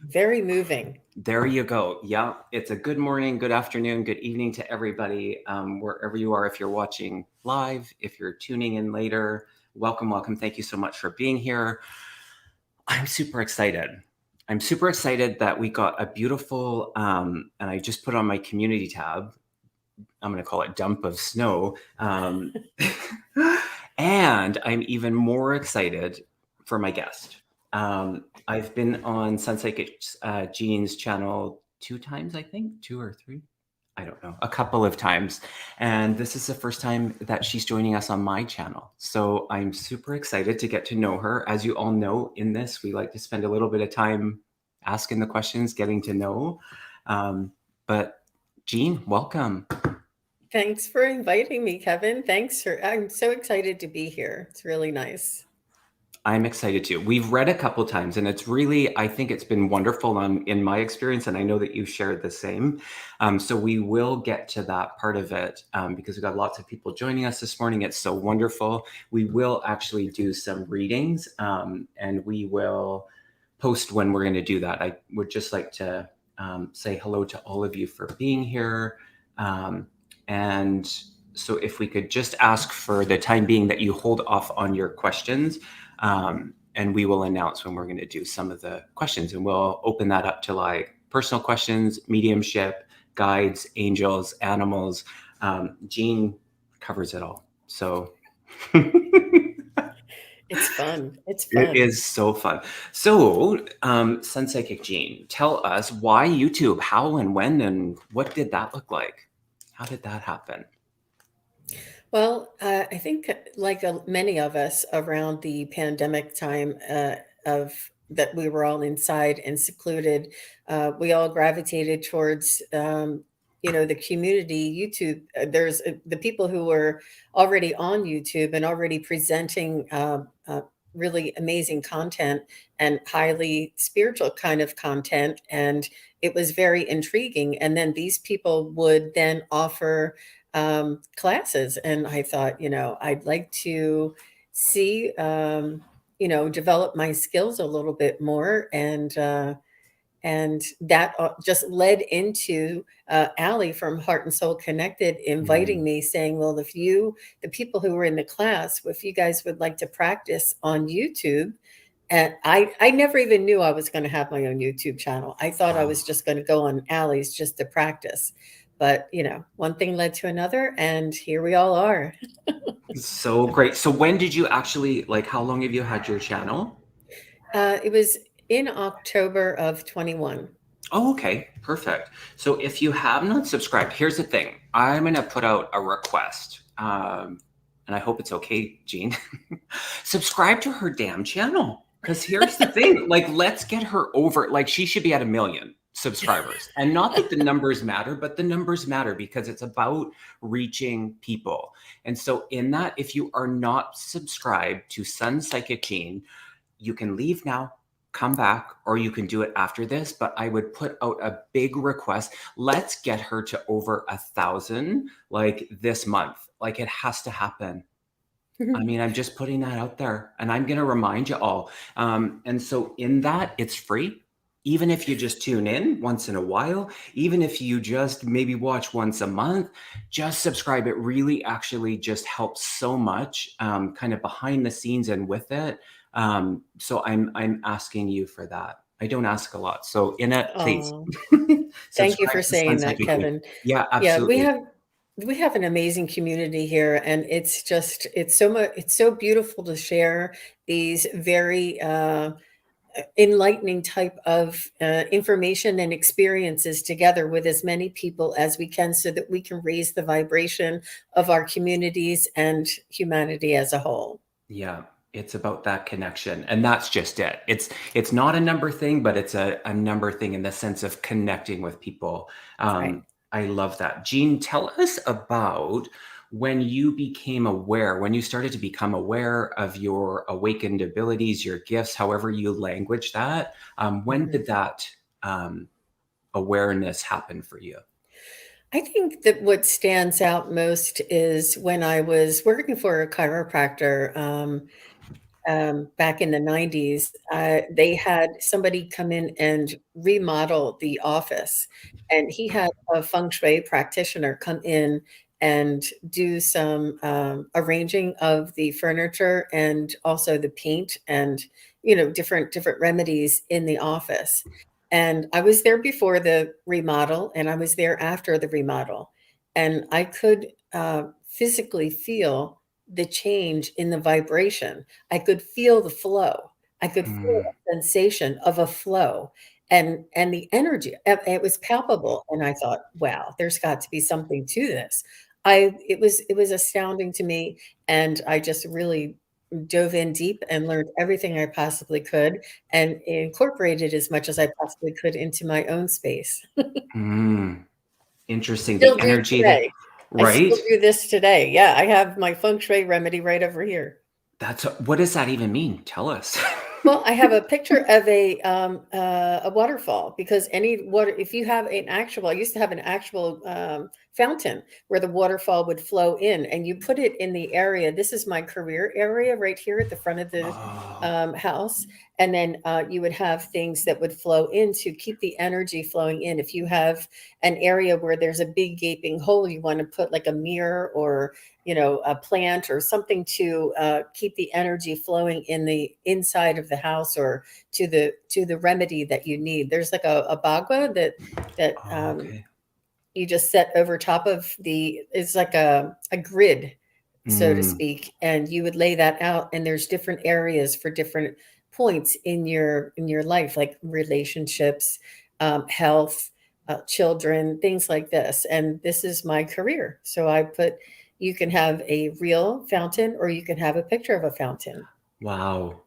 Very moving. There you go. Yeah, it's a good morning, good afternoon, good evening to everybody, wherever you are. If you're watching live, if you're tuning in later, welcome, welcome. Thank you so much for being here. I'm super excited. I'm super excited that we got a beautiful, and I just put on my community tab. I'm going to call it dump of snow. And I'm even more excited for my guest. I've been on Sunset Jean's channel 2 times, I think, 2 or 3. I don't know, a couple of times. And this is the first time that she's joining us on my channel. So I'm super excited to get to know her. As you all know, in this, we like to spend a little bit of time asking the questions, getting to know. But Jean, welcome. Thanks for inviting me, Kevin. I'm so excited to be here. It's really nice. I'm excited too. We've read a couple times, and it's really, I think it's been wonderful in my experience, and I know that you shared the same. So we will get to that part of it because we've got lots of people joining us this morning. It's so wonderful. We will actually do some readings, and we will post when we're going to do that. I would just like to say hello to all of you for being here. And so if we could just ask for the time being that you hold off on your questions. And we will announce when we're going to do some of the questions, and we'll open that up to like personal questions, mediumship, guides, angels, animals. Jean covers it all. So It's fun. It's it fun. is so fun. So, Sun Psychic Jean, tell us why YouTube, how and when, and what did that look like? How did that happen? Well, I think, like many of us around the pandemic time of that we were all inside and secluded, we all gravitated towards, the community YouTube. There's the people who were already on YouTube and already presenting really amazing content and highly spiritual kind of content, and it was very intriguing. And then these people would then offer classes. And I thought, I'd like to see, develop my skills a little bit more. And that just led into Allie from Heart and Soul Connected inviting Mm. me, saying, well, the people who were in the class, if you guys would like to practice on YouTube. And I never even knew I was going to have my own YouTube channel. I thought I Wow. was just going to go on Allie's just to practice. But, one thing led to another, and here we all are. So great. So when did you actually, like, how long have you had your channel? It was in October of 21. Oh, okay. Perfect. So if you have not subscribed, here's the thing. I'm going to put out a request. And I hope it's okay, Jean. Subscribe to her damn channel. Because here's the thing. Like, let's get her over. Like, she should be at 1 million subscribers. And not that the numbers matter, but the numbers matter because it's about reaching people. And so in that, if you are not subscribed to Sun Psychic Jean, you can leave now, come back, or you can do it after this. But I would put out a big request. Let's get her to over 1,000 like this month. Like, it has to happen. I mean, I'm just putting that out there, and I'm going to remind you all. And so in that, it's free. Even if you just tune in once in a while, even if you just maybe watch once a month, just subscribe. It really actually just helps so much, kind of behind the scenes and with it. So I'm asking you for that. I don't ask a lot. So in it, please Oh, thank you subscribe for to Sun saying that, Psychic Jean. Kevin. Yeah, Yeah, absolutely. we have an amazing community here, and it's so much, it's so beautiful to share these very enlightening type of information and experiences together with as many people as we can, so that we can raise the vibration of our communities and humanity as a whole. Yeah, it's about that connection. And that's just it. It's not a number thing, but it's a number thing in the sense of connecting with people. Right. I love that. Jean, tell us about when you became aware, when you started to become aware of your awakened abilities, your gifts, however you language that. When Mhm. did that awareness happen for you? I think that what stands out most is when I was working for a chiropractor. back in the 90s, they had somebody come in and remodel the office, and he had a feng shui practitioner come in and do some arranging of the furniture and also the paint and different remedies in the office. And I was there before the remodel, and I was there after the remodel, and I could physically feel the change in the vibration. I could feel the flow. I could feel Mm, a sensation of a flow and the energy. It was palpable, and I thought, "Wow, there's got to be something to this." I it was astounding to me, and I just really dove in deep and learned everything I possibly could and incorporated as much as I possibly could into my own space. mm. Interesting. Still The do energy that, today. I right? still do this today. Yeah, I have my feng shui remedy right over here. What does that even mean? Tell us. Well, I have a picture of a waterfall because any water, if you have an actual, I used to have an actual fountain where the waterfall would flow in, and you put it in the area. This is my career area right here at the front of the Oh, house, and then you would have things that would flow in to keep the energy flowing in. If you have an area where there's a big gaping hole, you want to put like a mirror or a plant or something to keep the energy flowing in the inside of the house or to the remedy that you need. There's like a bagua that okay. you just set over top of it's like a grid, so to Mm, speak, and you would lay that out, and there's different areas for different points in your life, like relationships, health, children, things like this. And this is my career, so I put you can have a real fountain or you can have a picture of a fountain. wow.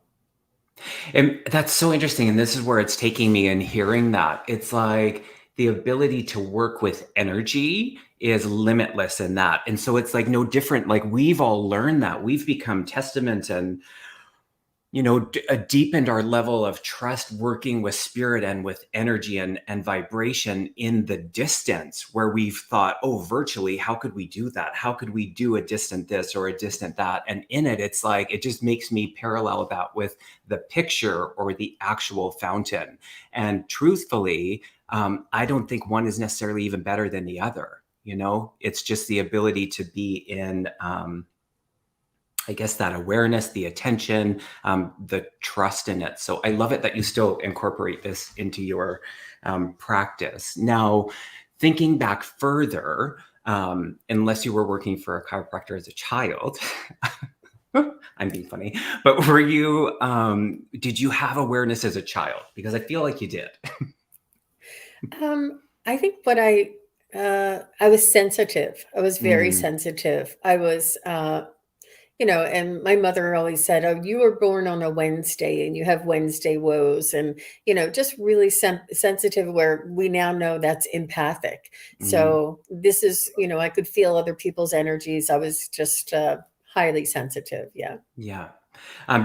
And that's so interesting. And this is where it's taking me in hearing that. It's like the ability to work with energy is limitless in that. And so it's like no different. Like we've all learned that. We've become testament and deepened our level of trust working with spirit and with energy and vibration in the distance where we've thought, oh, virtually, how could we do that? How could we do a distant this or a distant that? And in it, it's like, it just makes me parallel that with the picture or the actual fountain. And truthfully, I don't think one is necessarily even better than the other. It's just the ability to be in, I guess, that awareness, the attention, the trust in it. So I love it that you still incorporate this into your practice. Now, thinking back further, unless you were working for a chiropractor as a child, I'm being funny, but did you have awareness as a child? Because I feel like you did. I think I was sensitive. I was very Mm, sensitive. I was and my mother always said, "Oh, you were born on a Wednesday and you have Wednesday woes." And, just really sensitive, where we now know that's empathic. mm, So this is, I could feel other people's energies. I was just highly sensitive. Yeah. yeah.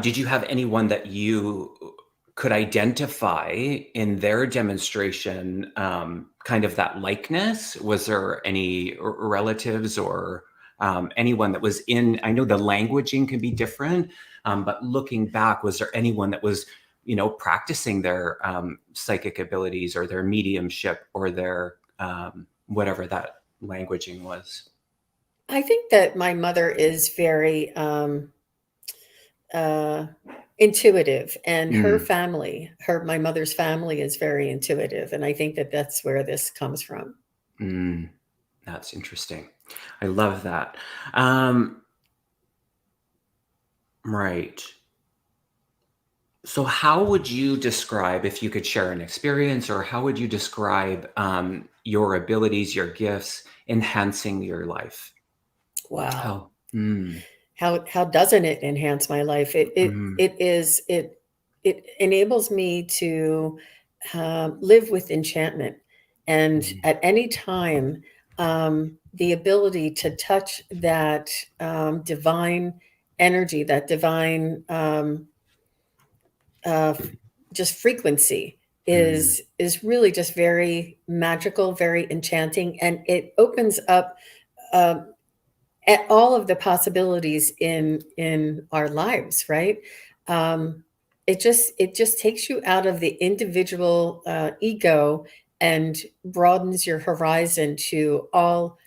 Did you have anyone that you could identify in their demonstration, kind of that likeness? Was there any relatives or anyone that was in? I know the languaging can be different, but looking back, was there anyone that was, practicing their psychic abilities or their mediumship or their whatever that languaging was? I think that my mother is very uh, intuitive, and Mm, my mother's family is very intuitive. And I think that that's where this comes from. mm, that's interesting. I love that. Um, right. So, how would you describe, if you could share an experience, or how would you describe your abilities, your gifts, enhancing your life? Wow. How? Mm, How doesn't it enhance my life? mm, It enables me to live with enchantment, and mm, at any time, the ability to touch that divine energy, that divine f just frequency mm, is really just very magical, very enchanting, and it opens up, at all of the possibilities in our lives, right? it just takes you out of the individual ego and broadens your horizon to all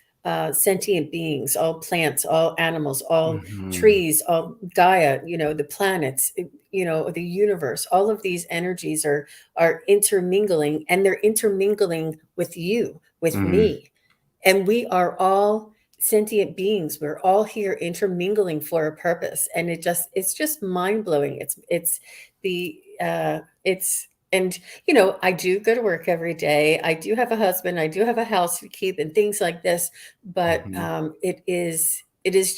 sentient beings, all plants, all animals, all Mhm. trees, all Gaia, the planets, the universe. All of these energies are intermingling, and they're intermingling with you, with Mm. me, and we are all sentient beings. We're all here intermingling for a purpose, and it's just mind-blowing. It's the it's and I do go to work every day. I do have a husband, I do have a house to keep and things like this, but Mhm. it is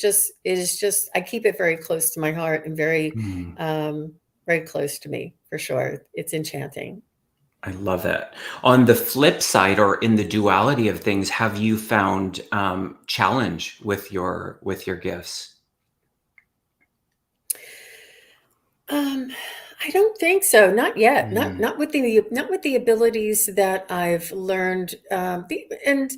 just I keep it very close to my heart and Mm. very close to me, for sure. It's enchanting. I love it. On the flip side, or in the duality of things, have you found challenge with your gifts? Um, I don't think so. Not yet. Not Mm. not with the abilities that I've learned. And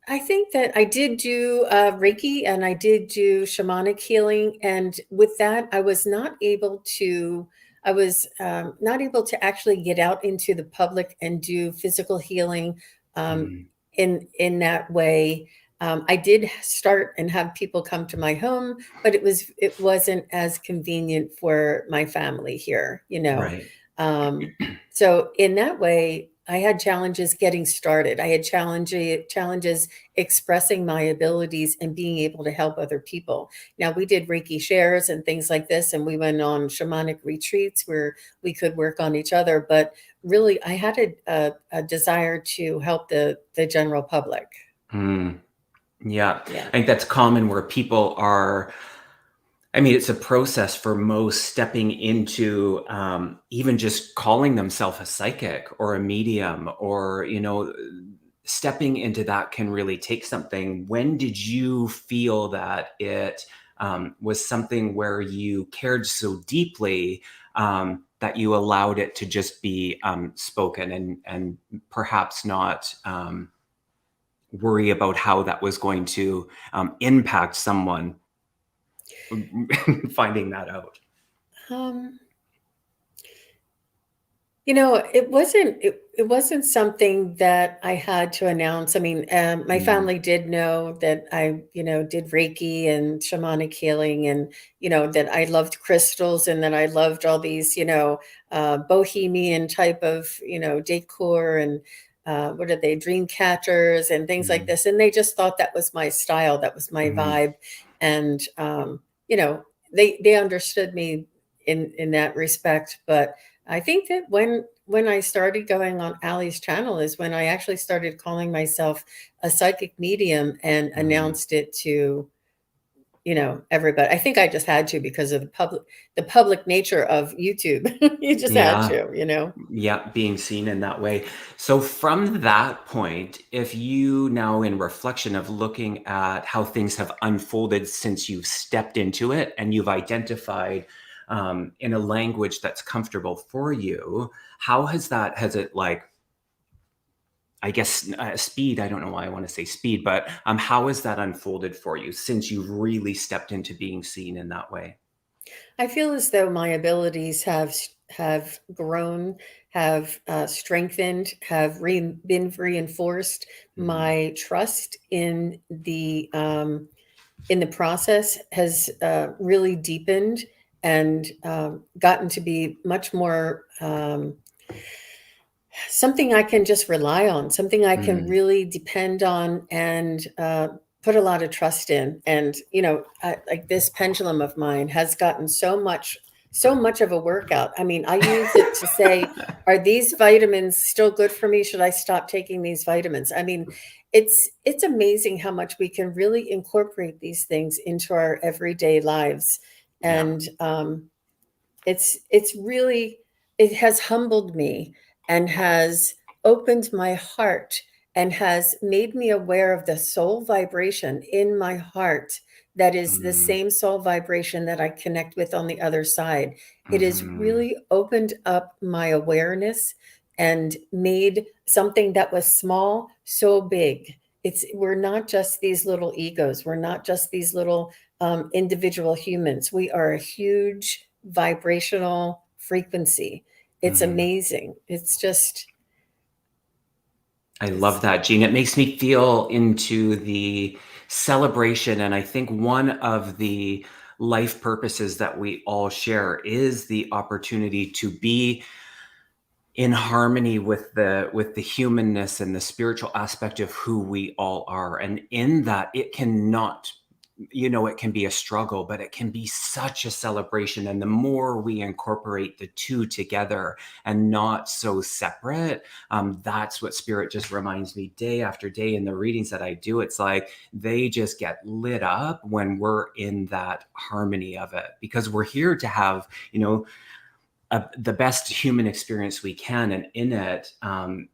I think that I did do Reiki, and I did do shamanic healing, and with that, I was not able to. I was not able to actually get out into the public and do physical healing Mm. in that way. I did start and have people come to my home, but it wasn't as convenient for my family here. Right. Um, so in that way, I had challenges getting started. I had challenges expressing my abilities and being able to help other people. Now, we did Reiki shares and things like this, and we went on shamanic retreats where we could work on each other. But really, I had a desire to help the general public. Mm. Yeah. Yeah. I think that's common where people are. I mean, it's a process for most stepping into even just calling themselves a psychic or a medium, or, stepping into that can really take something. When did you feel that it was something where you cared so deeply that you allowed it to just be spoken, and perhaps not worry about how that was going to impact someone finding that out? Um, it wasn't something that I had to announce. I mean, my Mm. family did know that I did Reiki and shamanic healing, and that I loved crystals, and that I loved all these bohemian type of decor, and what are they, dream catchers and things like Mhm. this. And they just thought that was my style, that was my Mhm. vibe, and you know, they understood me in that respect, but I think that when I started going on Allie's channel is when I actually started calling myself a psychic medium and Mm. announced it to everybody. I think I just had to because of the public nature of YouTube. You just had Yeah. to. Yeah, being seen in that way. So from that point, if you now, in reflection of looking at how things have unfolded since you've stepped into it and you've identified in a language that's comfortable for you, how has it, like, I guess, speed, I don't know why I want to say speed, but how has that unfolded for you since you've really stepped into being seen in that way? I feel as though my abilities have grown, have strengthened, have been reinforced. Mm. My trust in the process has really deepened and gotten to be much more something I can just rely on, something I can Mm. really depend on and put a lot of trust in. And like this pendulum of mine has gotten so much of a workout. I mean, I use it to say, are these vitamins still good for me? Should I stop taking these vitamins? I mean, it's amazing how much we can really incorporate these things into our everyday lives. Yeah. And it's really, it has humbled me and has opened my heart and has made me aware of the soul vibration in my heart that is the Mm. same soul vibration that I connect with on the other side. It has Mhm. really opened up my awareness and made something that was small so big. We're not just these little egos. We're not just these little individual humans. We are a huge vibrational frequency. It's Mm. amazing. It's just, I it's, love that, Jean. It makes me feel into the celebration. And I think one of the life purposes that we all share is the opportunity to be in harmony with the humanness and the spiritual aspect of who we all are. And in that, it cannot, it can be a struggle, but it can be such a celebration. And the more we incorporate the two together and not so separate, that's what spirit just reminds me day after day in the readings that I do. It's like they just get lit up when we're in that harmony of it, because we're here to have, the best human experience we can. And in it,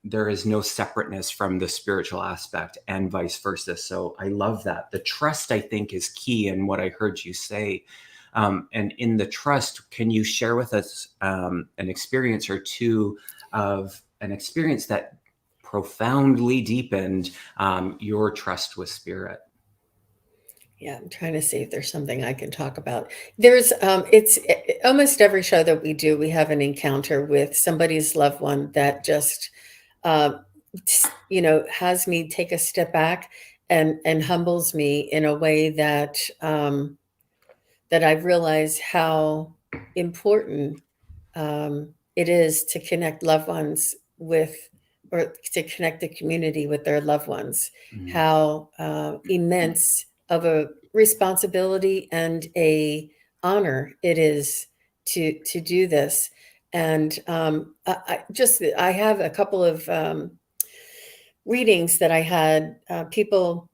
there is no separateness from the spiritual aspect and vice versa. So I love that. The trust, I think, is key in what I heard you say. And in the trust, can you share with us an experience or two of an experience that profoundly deepened your trust with spirit? yeah, I'm trying to see if there's something I can talk about. There's, almost every show that we do, we have an encounter with somebody's loved one that just, uh, has me take a step back and humbles me in a way that, that I realize how important it is to connect loved ones with, or to connect the community with their loved ones. Mm. How immense of a responsibility and a honor it is to do this. And I have a couple of readings that I had people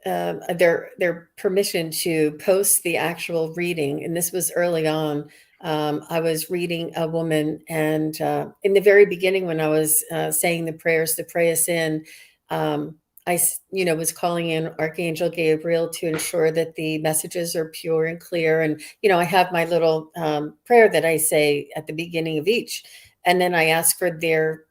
their permission to post the actual reading, and this was early on. I was reading a woman, and in the very beginning, when I was saying the prayers to pray us in, um, was calling in Archangel Gabriel to ensure that the messages are pure and clear. And I have my little prayer that I say at the beginning of each, and then I ask for their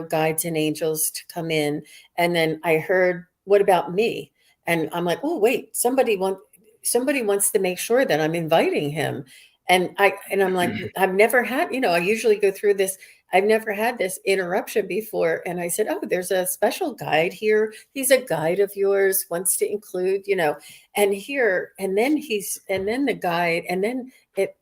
guides and angels to come in, and then I heard, "What about me?" And I'm like, "Oh, wait, somebody wants to make sure that I'm inviting him." And I'm like, "I've never had, I usually go through this. I've never had this interruption before." And I said, "Oh, there's a special guide here. He's a guide of yours, wants to include, and here, and then the guide, and then it,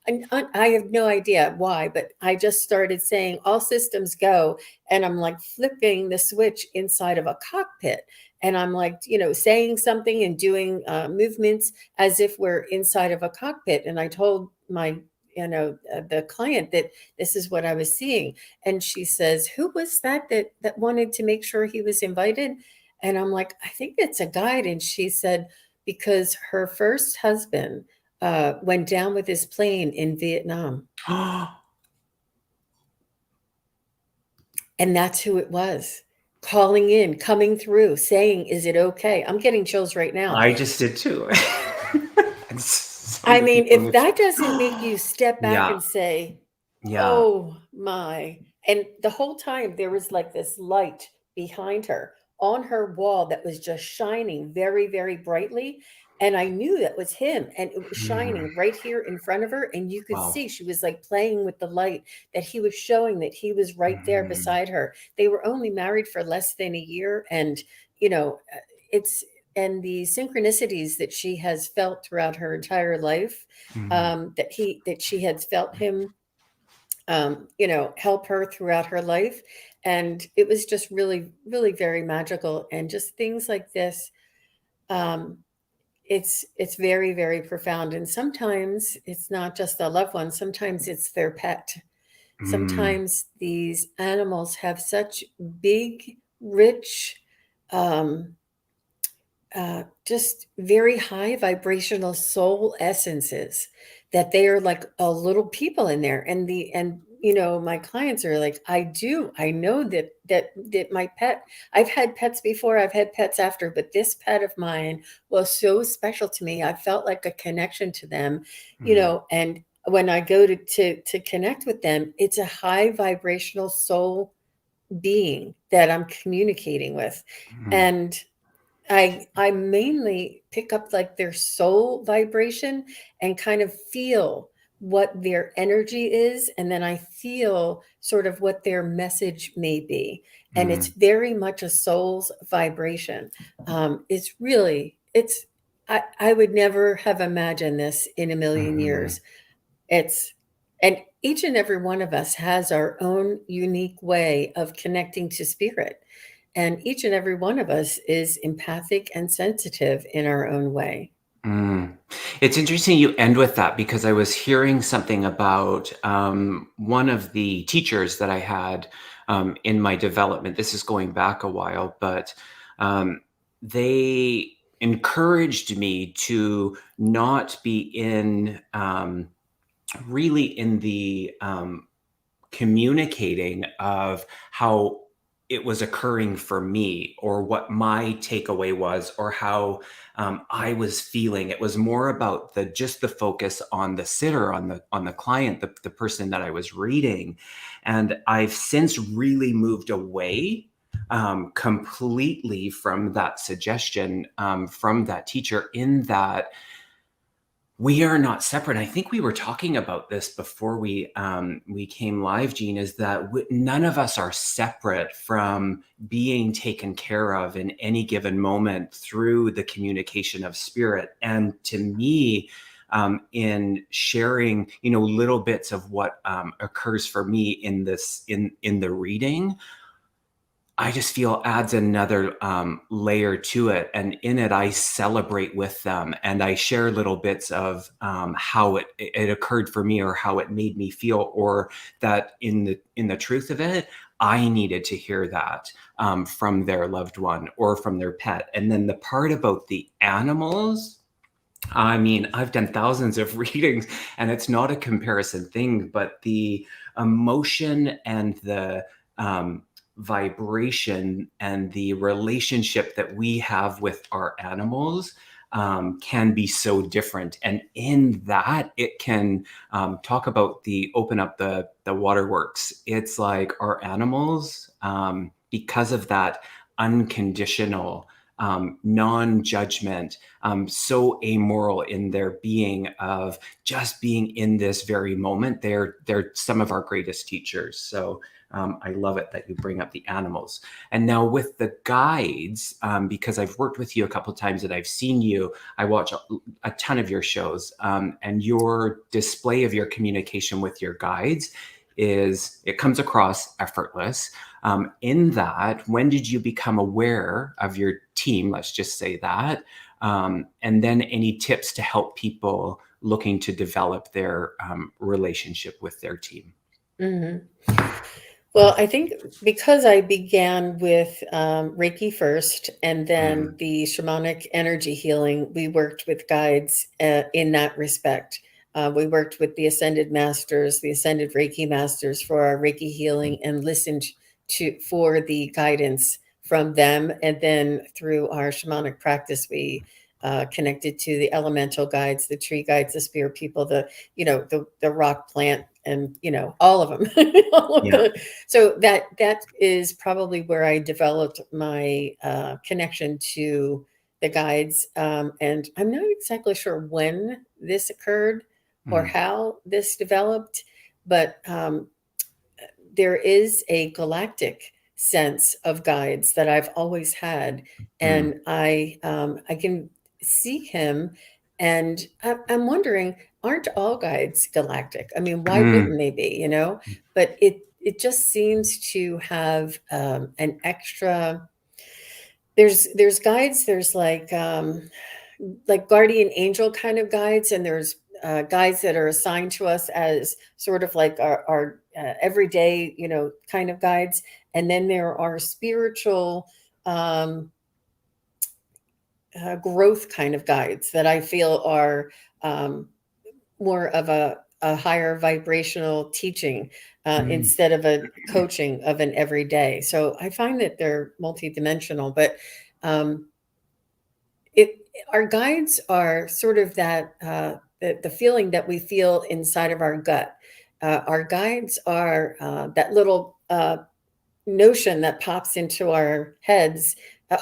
and I have no idea why, but I just started saying all systems go. And I'm like flipping the switch inside of a cockpit. And I'm like, saying something and doing movements as if we're inside of a cockpit. And I told my, the client that this is what I was seeing. And she says, "Who was that wanted to make sure he was invited?" And I'm like, "I think it's a guide." And she said, "Because her first husband went down with his plane in Vietnam." And that's who it was, calling in, coming through, saying, "Is it okay?" I'm getting chills right now. I just did too. And some I of the mean, people in if this. that doesn't make you step back Yeah, and say, yeah. "Oh my." And the whole time there was like this light behind her on her wall that was just shining very, very brightly. And I knew that was him. And it was Mm. shining right here in front of her. And you could Wow. see she was like playing with the light, that he was showing that he was right there Mhm. beside her. They were only married for less than a year. And, you know, it's, and the synchronicities that she has felt throughout her entire life, Mhm. that she had felt him help her throughout her life. And it was just really, really very magical. And just things like this, um, it's very, very profound. And sometimes it's not just a loved one, sometimes it's their pet. Mm. Sometimes these animals have such big, rich, um, just very high vibrational soul essences, that they are like a little people in there. And my clients are like, I know that my pet, I've had pets before, I've had pets after, but this pet of mine was so special to me. I felt like a connection to them, Mm. and when I go to connect with them, it's a high vibrational soul being that I'm communicating with. Mm. And I mainly pick up like their soul vibration and kind of feel what their energy is, and then I feel sort of what their message may be. And it's Mm, very much a soul's vibration. It's really, I would never have imagined this in a million mhm, years. It's, and each and every one of us has our own unique way of connecting to spirit. And each and every one of us is empathic and sensitive in our own way. mm. It's interesting you end with that because I was hearing something about one of the teachers that I had in my development. This is going back a while, but um, they encouraged me to not be in really in the communicating of how it was occurring for me or what my takeaway was or how I was feeling. It was more about the just the focus on the sitter, on the client, the person that I was reading. And I've since really moved away completely from that suggestion from that teacher, in that we are not separate. I think we were talking about this before we came live, Gene, is that none of us are separate from being taken care of in any given moment through the communication of spirit. And to me, in sharing, little bits of what occurs for me in this in the reading, I just feel adds another layer to it. And in it, I celebrate with them and I share little bits of how it occurred for me or how it made me feel, or that in the truth of it, I needed to hear that from their loved one or from their pet. And then the part about the animals, I mean, I've done thousands of readings and it's not a comparison thing, but the emotion and the vibration and the relationship that we have with our animals can be so different. And in that, it can talk about the open up the waterworks. It's like our animals, because of that unconditional non-judgment, so amoral in their being of just being in this very moment. They're some of our greatest teachers. So I love it that you bring up the animals. And now with the guides, because I've worked with you a couple of times and I've seen you, I watch a ton of your shows, and your display of your communication with your guides it comes across effortless. In that, when did you become aware of your team? Let's just say that. And then any tips to help people looking to develop their relationship with their team? Mhm. Well, I think because I began with Reiki first and then Mm, the shamanic energy healing, we worked with guides in that respect. We worked with the ascended masters, the ascended Reiki masters for our Reiki healing, and listened to for the guidance from them. And then through our shamanic practice, we connected to the elemental guides, the tree guides, the spirit people, the rock plant, and all of them, all of yeah. the so that is probably where I developed my connection to the guides, and I'm not exactly sure when this occurred or Mm, how this developed, but there is a galactic sense of guides that I've always had, mm, and I can see him, and I'm wondering, aren't all guides galactic? I mean, why mm, wouldn't they be? But it just seems to have an extra. There's guides. There's like guardian angel kind of guides, and there's guides that are assigned to us as sort of like our everyday, kind of guides. And then there are spiritual um, growth kind of guides that I feel are um, more of a higher vibrational teaching mm, instead of a coaching of an everyday. So I find that they're multidimensional, but um, it our guides are sort of that the feeling that we feel inside of our gut. Our guides are that little notion that pops into our heads.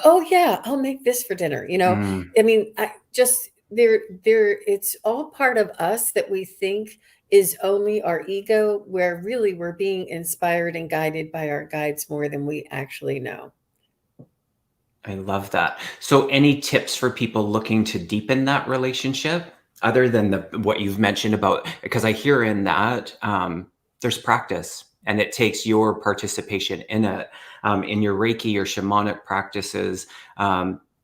Oh yeah, I'll make this for dinner. mm, I mean, I just there. It's all part of us that we think is only our ego, where really we're being inspired and guided by our guides more than we actually know. I love that. So any tips for people looking to deepen that relationship other than what you've mentioned about, because I hear in that there's practice and it takes your participation in it. In your Reiki or shamanic practices,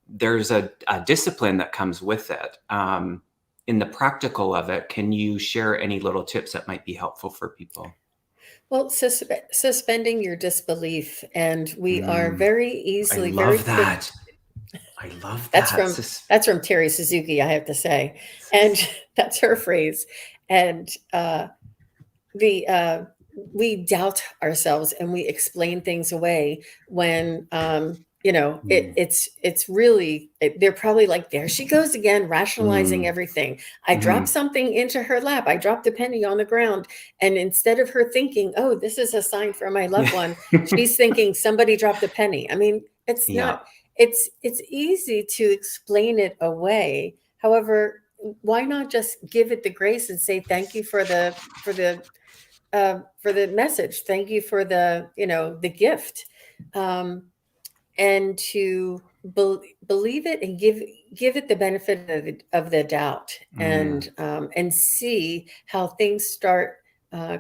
there's a discipline that comes with it. In the practical of it, can you share any little tips that might be helpful for people? Well, suspending your disbelief, and we are Mm, very I easily, very love quick. that. I love That's that. from that's from Terry Suzuki, I have to say, and that's her phrase. And the we doubt ourselves and we explain things away when Mm, it's really they're probably like, there she goes again, rationalizing mm, everything. I dropped mhm. something into her lap, I dropped a penny on the ground, and instead of her thinking, oh, this is a sign for my loved Yeah. one, she's thinking somebody dropped a penny. I mean, it's not, Yeah. it's easy to explain it away. However, why not just give it the grace and say thank you for the message. Thank you for the gift, and to believe it and give it the benefit of the doubt, Mm, and see how things start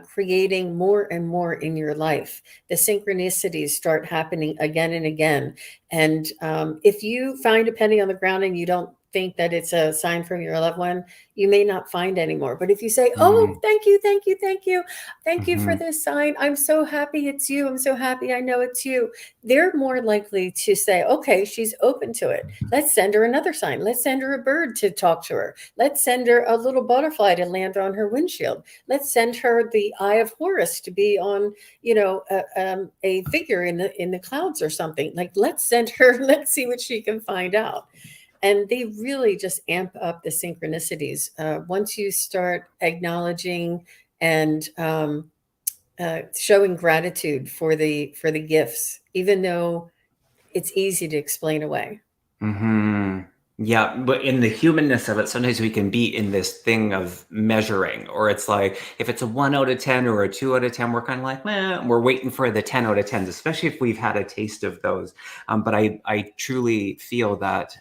creating more and more in your life. The synchronicities start happening again and again. And if you find a penny on the ground and you don't think that it's a sign from your loved one, you may not find anymore. But if you say, oh, mm, thank you, thank you, thank you, thank you for mhm. this sign, I'm so happy it's you, I'm so happy I know it's you, they're more likely to say, okay, she's open to it. Let's send her another sign. Let's send her a bird to talk to her. Let's send her a little butterfly to land on her windshield. Let's send her the Eye of Horus to be on, a figure in the clouds or something. Like, let's send her. Let's see what she can find out. And they really just amp up the synchronicities once you start acknowledging and showing gratitude for the gifts, even though it's easy to explain away. Mhm. Yeah, but in the humanness of it, sometimes we can be in this thing of measuring, or it's like if it's a 1 out of 10 or a 2 out of 10, we're kind of like, "Meh," we're waiting for the 10 out of 10s, especially if we've had a taste of those. But I truly feel that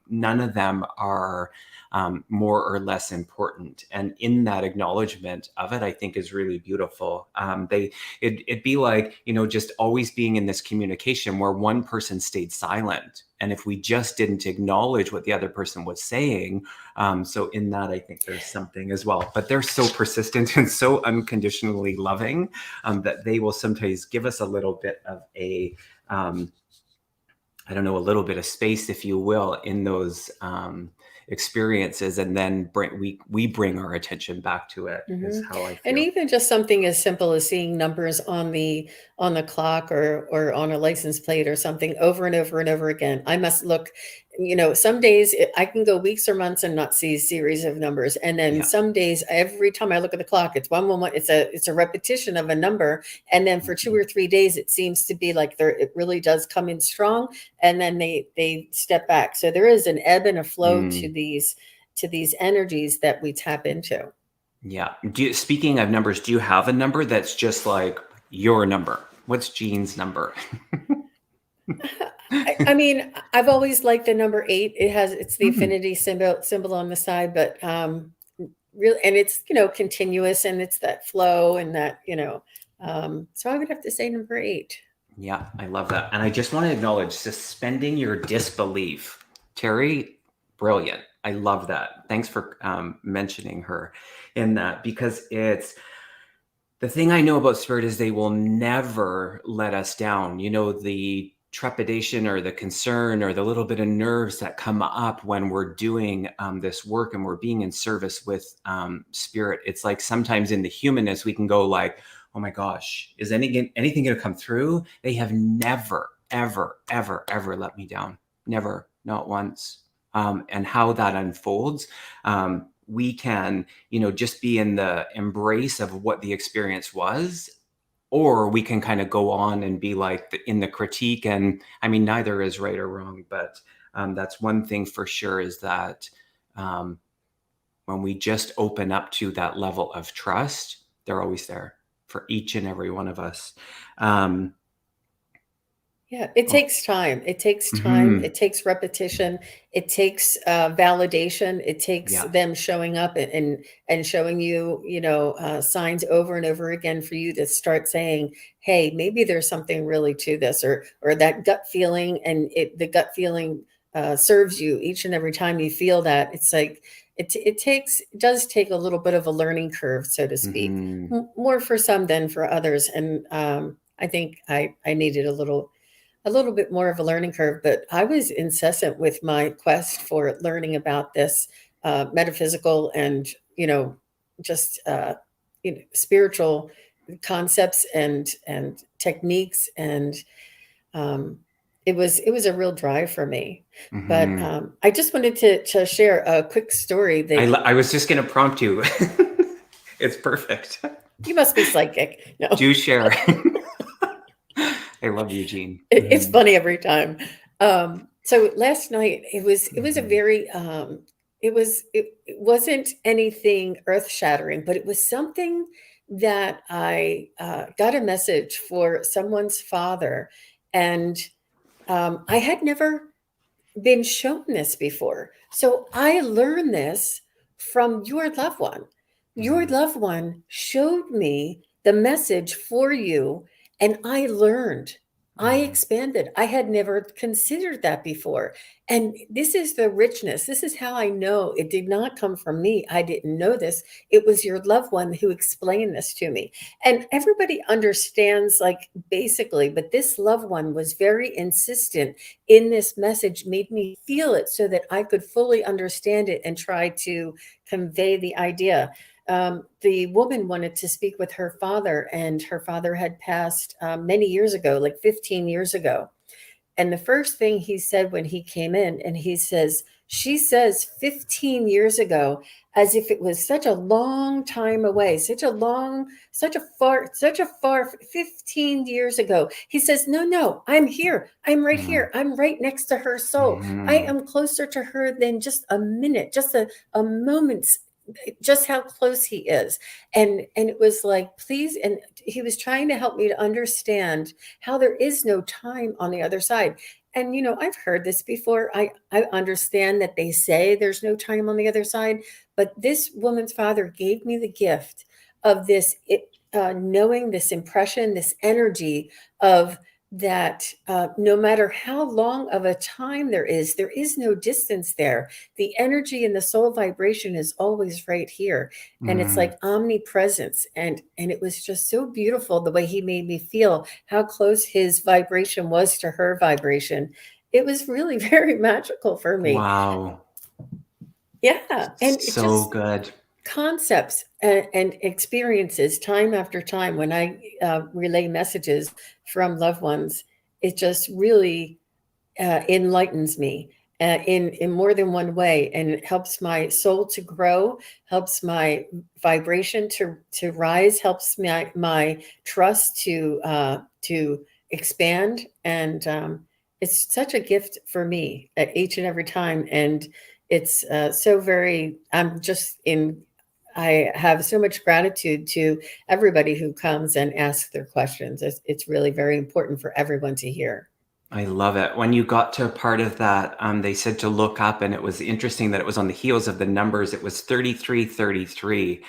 none of them are more or less important. And in that acknowledgement of it, I think is really beautiful. It'd be like, just always being in this communication where one person stayed silent. And if we just didn't acknowledge what the other person was saying, so in that, I think there's something as well. But they're so persistent and so unconditionally loving that they will sometimes give us a little bit of um, I don't know, a little bit of space, if you will, in those experiences, and then we bring our attention back to it. Is Hmm. how I And feel. even just something as simple as seeing numbers on the clock, or on a license plate or something over and over and over again. I must look, some days I can go weeks or months and not see a series of numbers, and then Yeah. some days every time I look at the clock, it's one one one. It's a repetition of a number, and then for two Mhm. or three days it seems to be like it really does come in strong, and then they step back. So there is an ebb and a flow Mm. to these energies that we tap into. Yeah. Speaking of numbers, do you have a number that's just like your number? What's Jean's number? I mean, I've always liked the number eight. It's the Hmm. affinity symbol on the side, but really, and it's continuous, and it's that flow and that so I would have to say number eight. Yeah, I love that. And I just want to acknowledge suspending your disbelief. Terry, brilliant. I love that. Thanks for mentioning her in that, because it's the thing I know about spirit is they will never let us down. The trepidation or the concern or the little bit of nerves that come up when we're doing this work and we're being in service with spirit. It's like sometimes in the humanness, we can go like, oh my gosh, is anything going to come through? They have never, ever, ever, ever let me down. Never, not once. And how that unfolds, we can just be in the embrace of what the experience was, or we can kind of go on and be like in the critique. And I mean, neither is right or wrong, but that's one thing for sure, is that um, when we just open up to that level of trust, they're always there for each and every one of us. Yeah, it Oh, takes time. It takes time. mhm. It takes repetition. It takes validation. It takes Yeah. them showing up and showing you, signs over and over again for you to start saying, "Hey, maybe there's something really to this," or that gut feeling, and the gut feeling serves you each and every time you feel that. It's like it does take a little bit of a learning curve, so to speak, Hmm. more for some than for others, and I think I needed a little bit more of a learning curve, but I was incessant with my quest for learning about this metaphysical and just spiritual concepts and techniques, and um, it was a real drive for me. But Hmm. I just wanted to share a quick story that I was just going to prompt you. It's perfect. you must be psychic. No, Do share. I love Eugene. it's funny every time. So last night it was a Hmm. very it wasn't anything earth shattering, but it was something that I got a message for someone's father, and I had never been shown this before. So I learned this from your loved one. Your Hmm. loved one showed me the message for you, and I learned. I Hmm. expanded. I had never considered that before. And this is the richness. This is how I know it did not come from me. I didn't know this. It was your loved one who explained this to me. And everybody understands, like, basically, but this loved one was very insistent in this message, made me feel it so that I could fully understand it and try to convey the idea. The woman wanted to speak with her father, and her father had passed many years ago, like 15 years ago. And the first thing he said when he came in, and he says, she says 15 years ago, as if it was such a long time away, such a far 15 years ago. He says, no, no, I'm here. I'm right here. I'm right next to her soul. I Hmm. am closer to her than just a minute, just a moment's, just how close he is. And it was like, please, and he was trying to help me to understand how there is no time on the other side. And I've heard this before. I understand that they say there's no time on the other side, but this woman's father gave me the gift of knowing this impression, this energy of that no matter how long of a time there is no distance there. The energy and the soul vibration is always right here, and it's Hmm. like omnipresence. And it was just so beautiful the way he made me feel, how close his vibration was to her vibration. It was really very magical for me. Wow. Yeah, and it So just good. concepts and experiences time after time when I relay messages from loved ones. It just really enlightens me in more than one way, and it helps my soul to grow, helps my vibration to rise, helps my trust to expand, and it's such a gift for me at each and every time. And it's so very. I'm just in. I have so much gratitude to everybody who comes and asks their questions. It's really very important for everyone to hear. I love it. When you got to a part of that, they said to look up, and it was interesting that it was on the heels of the numbers. It was 3333.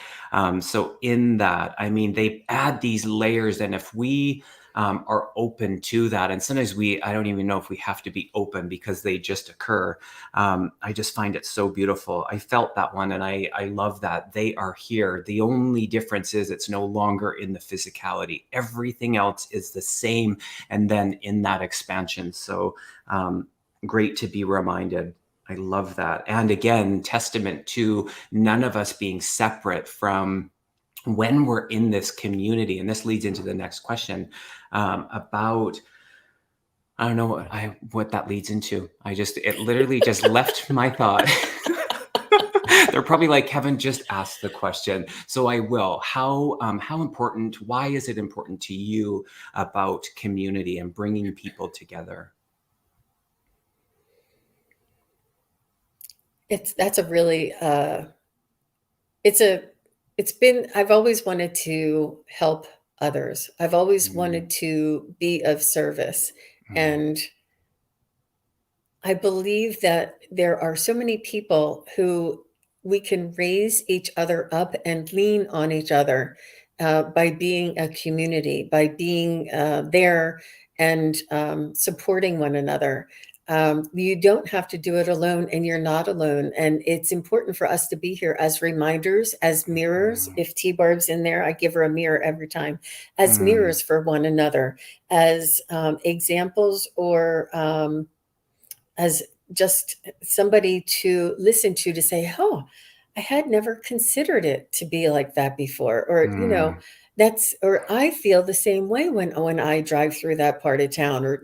So in that, I mean, they add these layers, and if we are open to that, and sometimes I don't even know if we have to be open because they just occur. I just find it so beautiful. I felt that one, and I love that they are here. The only difference is it's no longer in the physicality. Everything else is the same, and then in that expansion. So great to be reminded. I love that. And again, testament to none of us being separate from when we're in this community. And this leads into the next question about. I don't know what that leads into. It literally just left my thought. They're probably like, Kevin, just ask the question. So I will. How important? Why is it important to you about community and bringing people together? That's a really it's a it's been I've always wanted to help others. I've always Mm, wanted to be of service, mm, and I believe that there are so many people who we can raise each other up and lean on each other by being a community, by being there and supporting one another. You don't have to do it alone, and you're not alone. And it's important for us to be here as reminders, as mirrors. mm, If T Barb's in there, I give her a mirror every time, as mm, mirrors for one another, as examples, or as just somebody to listen to say, oh, I had never considered it to be like that before. Or, mm. or I feel the same way when I drive through that part of town, or,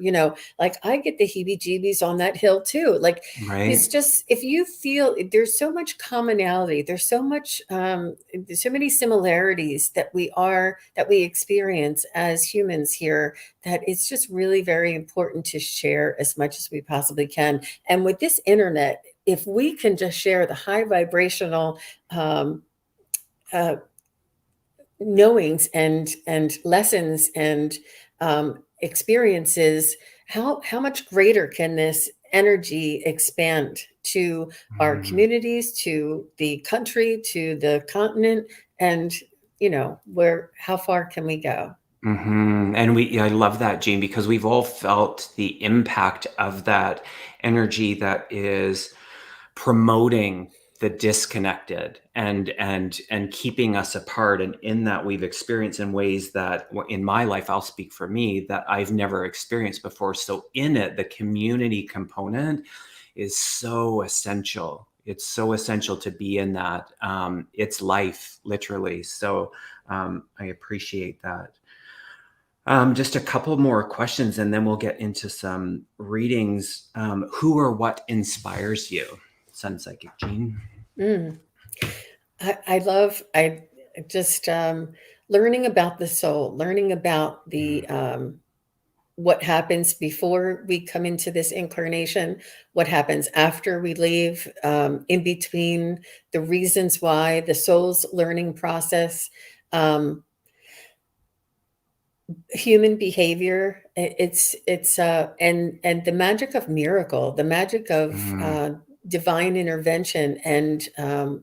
like I get the heebie jeebies on that hill too. Like, it's Right. just, if you feel there's so much commonality, there's so many similarities that we experience as humans here, that it's just really very important to share as much as we possibly can. And with this internet, if we can just share the high vibrational um, uh, knowings and lessons and experiences, how much greater can this energy expand to our Mm, communities, to the country, to the continent, and where how far can we go? And I love that, Gene, because we've all felt the impact of that energy that is promoting the disconnected and keeping us apart. And in that, we've experienced in ways that, in my life, I'll speak for me, that I've never experienced before. So in it, the community component is so essential. It's so essential to be in that. It's life, literally. So I appreciate that. Just a couple more questions, and then we'll get into some readings. Who or what inspires you? Sun Psychic Gene. Mm. I just learning about the soul, learning about the what happens before we come into this incarnation, what happens after we leave, in between, the reasons why, the soul's learning process, um, human behavior. And the magic of miracle, the magic of Mm, divine intervention, and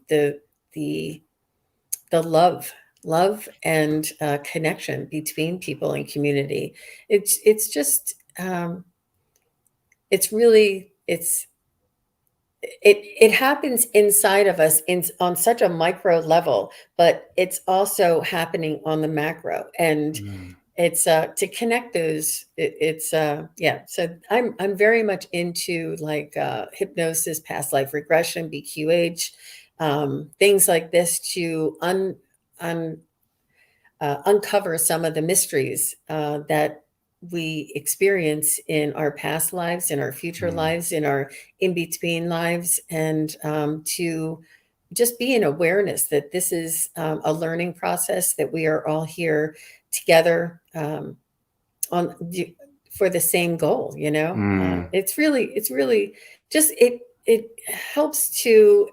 the the love and connection between people and community. It's just it's really it happens inside of us on such a micro level, but it's also happening on the macro. And mm, it's to connect those. It's yeah. So I'm very much into like hypnosis, past life regression, BQH, things like this to un uncover some of the mysteries that we experience in our past lives, in our future mm, lives, in our in between lives, and to just be in awareness that this is a learning process, that we are all here together on for the same goal. mm. It's really just it helps to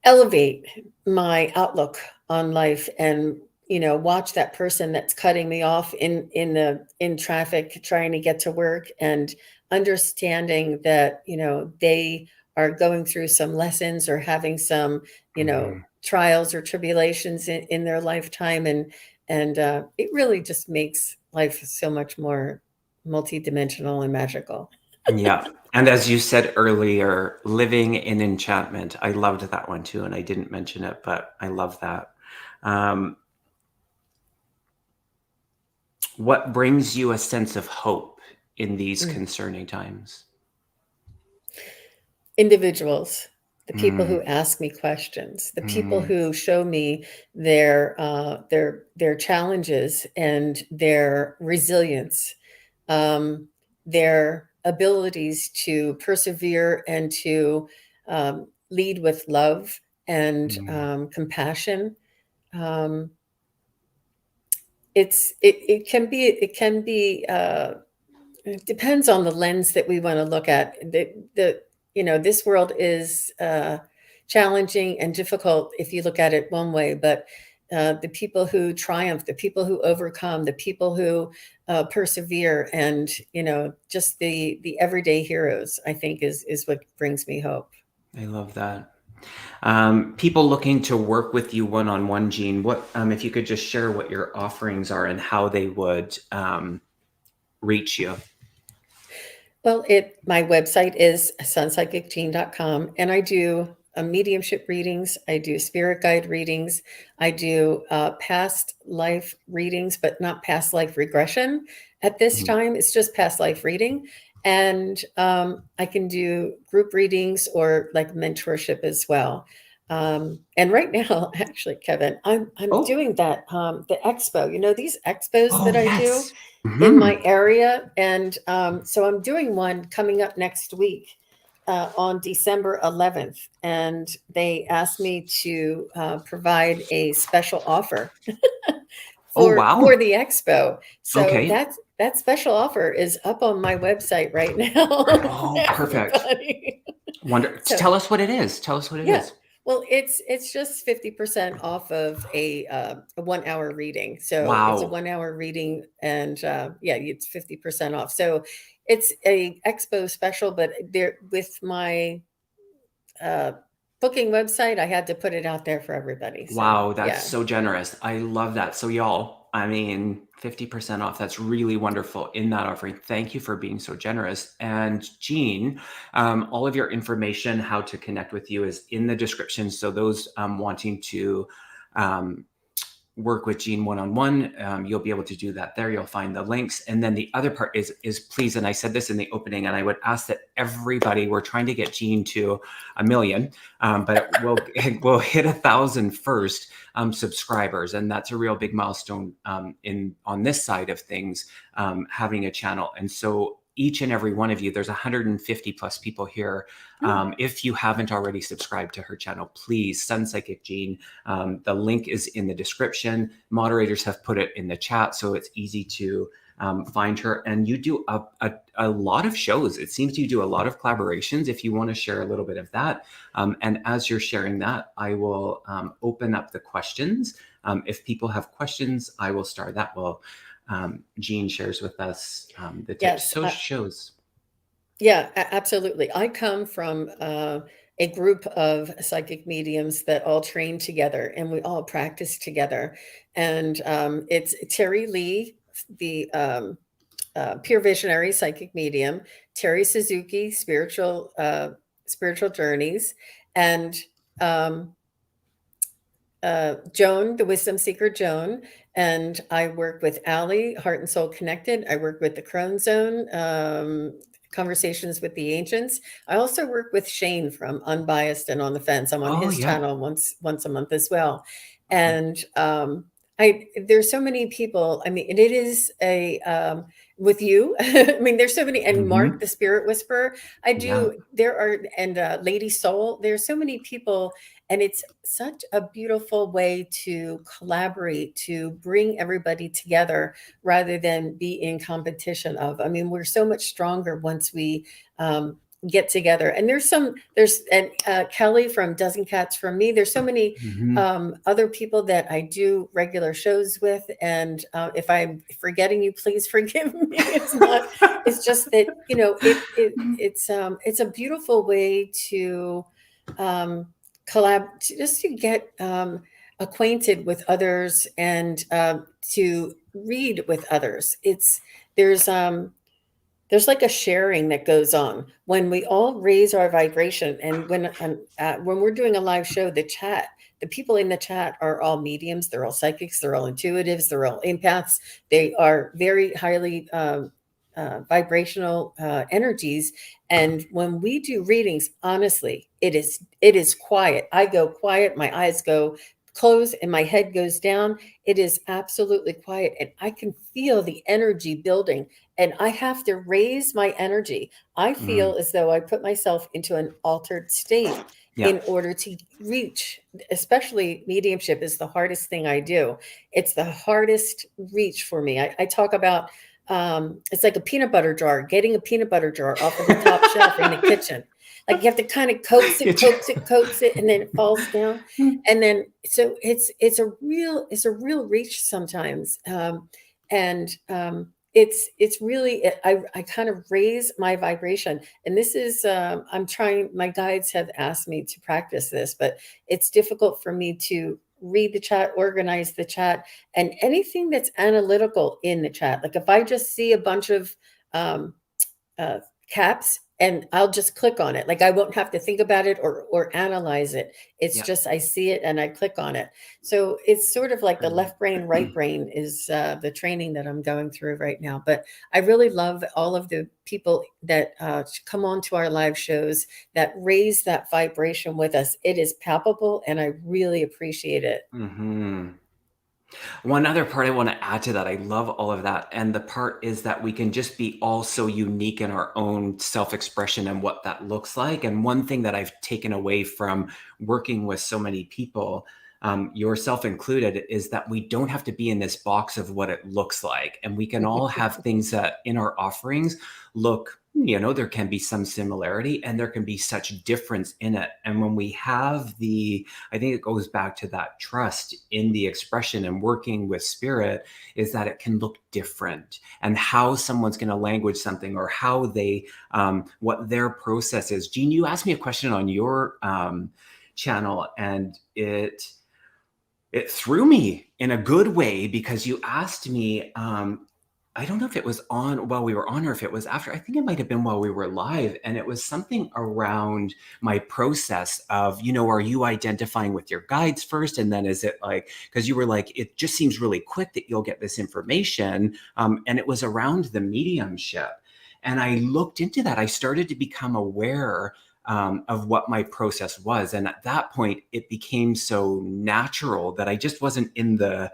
elevate my outlook on life, and watch that person that's cutting me off in traffic trying to get to work, and understanding that they are going through some lessons or having some Mhm. trials or tribulations in their lifetime, and it really just makes life so much more multidimensional and magical. Yeah. And as you said earlier, living in enchantment. I loved that one too, and I didn't mention it, but I love that. Um, what brings you a sense of hope in these Mm. concerning times? Individuals, the people Mm, who ask me questions, the people mm, who show me their challenges and their resilience, um, their abilities to persevere and to lead with love and mm, compassion. Um, it can be it depends on the lens that we want to look at. The This world is challenging and difficult if you look at it one way, but the people who triumph, the people who overcome, the people who persevere, and just the everyday heroes, I think is what brings me hope. I love that. People looking to work with you one-on-one, Jean, what if you could just share what your offerings are and how they would reach you? Well, my website is sunpsychicjean.com, and I do mediumship readings. I do spirit guide readings. I do past life readings, but not past life regression at this Mhm. time. It's just past life reading. And I can do group readings or like mentorship as well. And right now, actually, Kevin, I'm Oh, doing that the expo. These expos oh that I do yes. in Hmm. my area. And so I'm doing one coming up next week on December 11th. And they asked me to provide a special offer Oh for wow. the expo. So Okay. that special offer is up on my website right now for Oh, perfect. everybody. So Tell us what it is. Tell us what it yeah. is. Well, it's just 50% off of a 1 hour reading. So it's a Wow. 1 hour reading, and yeah, it's 50% off. So it's a expo special, but there with my uh, booking website, I had to put it out there for everybody. So Wow, that's yeah. so generous. I love that. So y'all, I mean, 50% off. That's really wonderful in that offering. Thank you for being so generous. And Jean, all of your information, how to connect with you is in the description. So those wanting to um, work with Jean one-on-one, you'll be able to do that there. You'll find the links. And then the other part is please, and I said this in the opening, and I would ask that everybody, we're trying to get Jean to 1 million, but we'll hit 1,000 first subscribers. And that's a real big milestone on this side of things, having a channel. And so each and every one of you, there's 150 plus people here. If you haven't already subscribed to her channel, please, Sun Psychic Jean. The link is in the description. Moderators have put it in the chat, so it's easy to find her. And you do a lot of shows. It seems you do a lot of collaborations. If you want to share a little bit of that. And as you're sharing that, I will open up the questions. If people have questions, I will start that while Jean shares with us the tips. Yes. So shows. Yeah, absolutely. I come from a group of psychic mediums that all train together and we all practice together. And it's Terry Lee, the pure visionary psychic medium, Terry Suzuki, spiritual journeys, and um, Joan, the wisdom seeker Joan, and I work with Allie, Heart and Soul Connected. I work with the Crone Zone, Conversations with the Ancients. I also work with Shane from Unbiased and On the Fence. I'm on Oh his yeah. channel once a month as well. And I there's so many people. I mean, it is a with you. I mean, there's so many, and Mark, Hmm. the Spirit Whisperer. I Yeah. do. There are, and Lady Soul. There's so many people, and it's such a beautiful way to collaborate, to bring everybody together rather than be in competition of. I mean, we're so much stronger once we get together. And and Kelly from Dozen Cats from Me. There's so many Hmm. other people that I do regular shows with. And if I'm forgetting you, please forgive me. It's not, it's just that, it's a beautiful way to, just to get acquainted with others and to read with others. There's um, there's like a sharing that goes on when we all raise our vibration, and when we're doing a live show, the people in the chat are all mediums, they're all psychics, they're all intuitives, they're all empaths. They are very highly vibrational energies. And when we do readings, honestly, it is quiet. I go quiet, my eyes go closed, and my head goes down. It is absolutely quiet, and I can feel the energy building, and I have to raise my energy. I Mm. feel as though I put myself into an altered state Yeah. in order to reach. Especially mediumship is the hardest thing I do. It's the hardest reach for me. I talk about it's like a peanut butter jar, getting a peanut butter jar off of the top shelf in the kitchen. Like you have to kind of coax it, coax it, coax it, and then it falls down. And then so it's a real reach sometimes. It's really I kind of raise my vibration, and this is I'm trying. My guides have asked me to practice this, but it's difficult for me to read the chat, organize the chat, and anything that's analytical in the chat. Like if I just see a bunch of um, uh, caps and I'll just click on it. Like I won't have to think about it or analyze it. It's Yeah. just I see it and I click on it. So it's sort of like the left brain, right brain is the training that I'm going through right now. But I really love all of the people that come on to our live shows that raise that vibration with us. It is palpable and I really appreciate it. Mm-hmm. One other part I want to add to that, I love all of that. And the part is that we can just be all so unique in our own self-expression and what that looks like. And one thing that I've taken away from working with so many people, yourself included, is that we don't have to be in this box of what it looks like. And we can all have things that in our offerings look, there can be some similarity and there can be such difference in it. And when we have I think it goes back to that trust in the expression and working with spirit, is that it can look different, and how someone's going to language something, or how they, what their process is. Jean, you asked me a question on your channel, and it threw me in a good way, because you asked me, I don't know if it was on while we were on or if it was after. I think it might have been while we were live. And it was something around my process of, are you identifying with your guides first? And then is it like, because you were like, it just seems really quick that you'll get this information. And it was around the mediumship. And I looked into that. I started to become aware of what my process was. And at that point, it became so natural that I just wasn't in the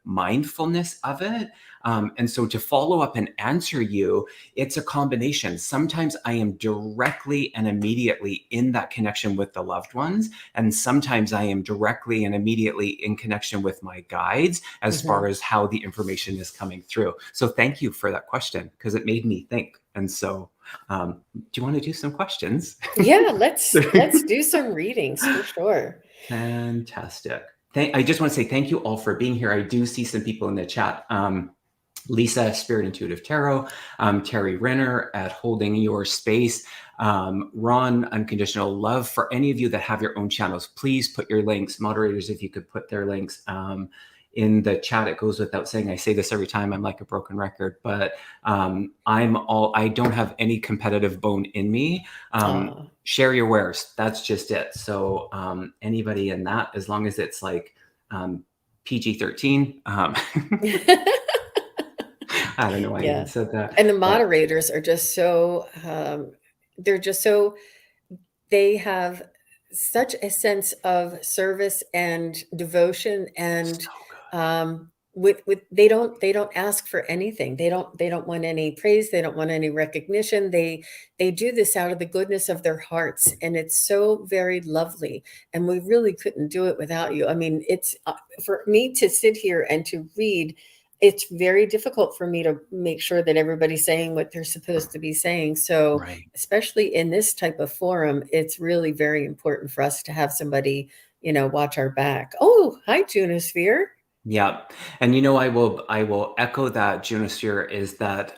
mindfulness of it. And so to follow up and answer you, it's a combination. Sometimes I am directly and immediately in that connection with the loved ones. And sometimes I am directly and immediately in connection with my guides as far as how the information is coming through. So thank you for that question, because it made me think. And so do you want to do some questions? Yeah, let's do some readings for sure. Fantastic. I just want to say thank you all for being here. I do see some people in the chat. Lisa, Spirit Intuitive Tarot, Terry Renner at Holding Your Space, Ron, Unconditional Love. For any of you that have your own channels, please put your links. Moderators, if you could put their links in the chat. It goes without saying, I say this every time, I'm like a broken record, but I don't have any competitive bone in me. Share your wares. That's just it. So anybody in that, as long as it's like PG-13, I don't know why I even said that. And the moderators are just so, they have such a sense of service and devotion, and with they don't ask for anything. They don't want any praise. They don't want any recognition. They do this out of the goodness of their hearts, and it's so very lovely. And we really couldn't do it without you. I mean, it's for me to sit here and to read. It's very difficult for me to make sure that everybody's saying what they're supposed to be saying. So, especially in this type of forum, it's really very important for us to have somebody, watch our back. Oh, hi, Junosphere. Yeah. And I will echo that, Junosphere, is that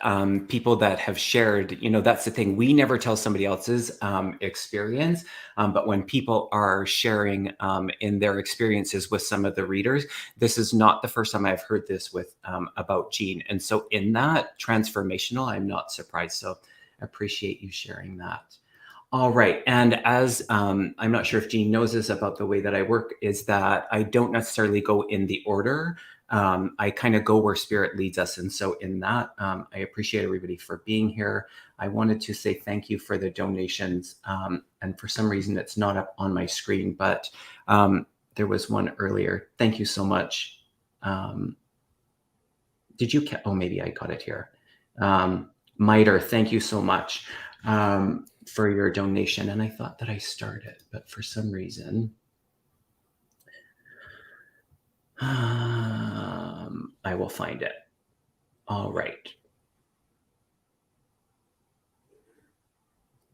people that have shared, that's the thing. We never tell somebody else's experience. But when people are sharing in their experiences with some of the readers, this is not the first time I've heard this with about Jean. And so in that transformational, I'm not surprised. So I appreciate you sharing that. All right. And as I'm not sure if Jean knows this about the way that I work, is that I don't necessarily go in the order. I kind of go where spirit leads us. And so in that, I appreciate everybody for being here. I wanted to say thank you for the donations. And for some reason, it's not up on my screen, but there was one earlier. Thank you so much. Did you? Oh, maybe I got it here. Miter, thank you so much. For your donation. And I thought that I started, but for some reason, I will find it. All right.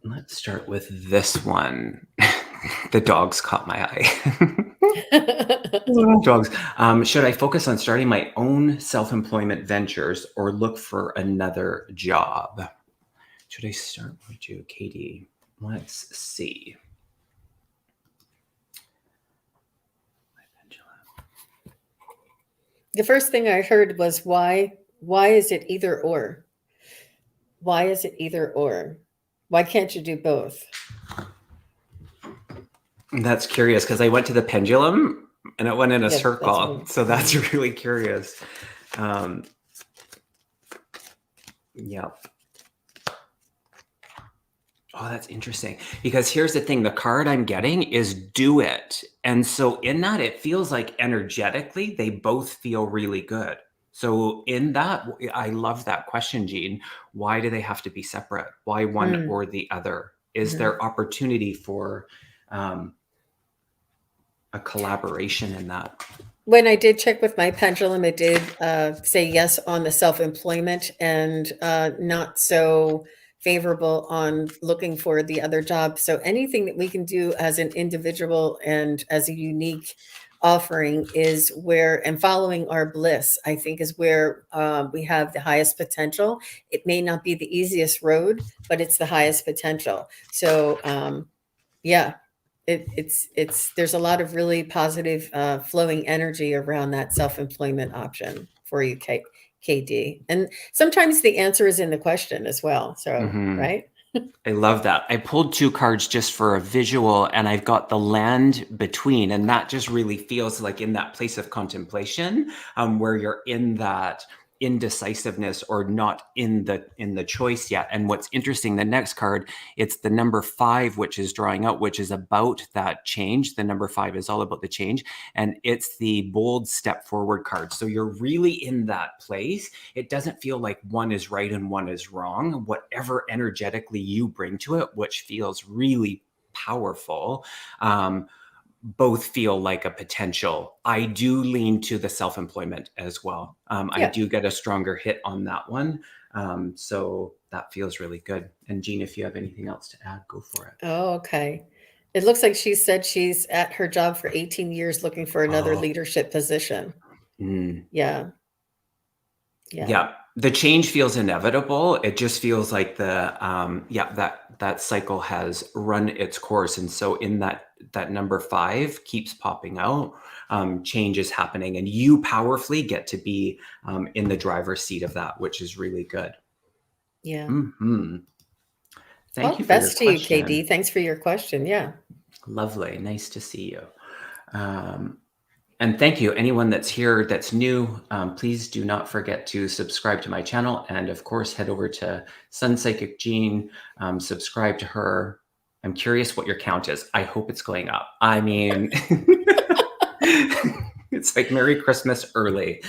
Let's start with this one. The dogs caught my eye. Dogs. Should I focus on starting my own self-employment ventures or look for another job? Should I start with you, Katie? Let's see. The first thing I heard was why is it either or? Why is it either or? Why can't you do both? That's curious because I went to the pendulum and it went in a Yeah, that's circle. one. So that's really curious. Yeah. Oh, that's interesting. Because here's the thing, the card I'm getting is do it. And so in that, it feels like energetically, they both feel really good. So in that, I love that question, Jean. Why do they have to be separate? Why one or the other? Is there opportunity for a collaboration in that? When I did check with my pendulum, it did say yes on the self-employment and not so favorable on looking for the other job. So anything that we can do as an individual and as a unique offering is where, and following our bliss, I think is where we have the highest potential. It may not be the easiest road, but it's the highest potential. So yeah, it's there's a lot of really positive flowing energy around that self-employment option for you, KD. And sometimes the answer is in the question as well. So, right? I love that. I pulled 2 cards just for a visual, and I've got the land between, and that just really feels like in that place of contemplation, where you're in that indecisiveness or not in the choice yet. And what's interesting, the next card, it's the number 5, which is drawing out, which is about that change. The number 5 is all about the change, and it's the bold step forward card. So you're really in that place. It doesn't feel like one is right and one is wrong. Whatever energetically you bring to it, which feels really powerful, both feel like a potential. I do lean to the self-employment as well. I do get a stronger hit on that one. So that feels really good. And Jean, if you have anything else to add, go for it. Oh, okay. It looks like she said she's at her job for 18 years looking for another leadership position. Yeah. Yeah. The change feels inevitable. It just feels like the that cycle has run its course. And so in that number 5 keeps popping out. Change is happening, and you powerfully get to be in the driver's seat of that, which is really good. Yeah. Thank you for your best to you, question. KD. Thanks for your question. Yeah. Lovely. Nice to see you. And thank you. Anyone that's here that's new, please do not forget to subscribe to my channel. And of course, head over to Sun Psychic Jean, subscribe to her. I'm curious what your count is. I hope it's going up. I mean, it's like Merry Christmas early.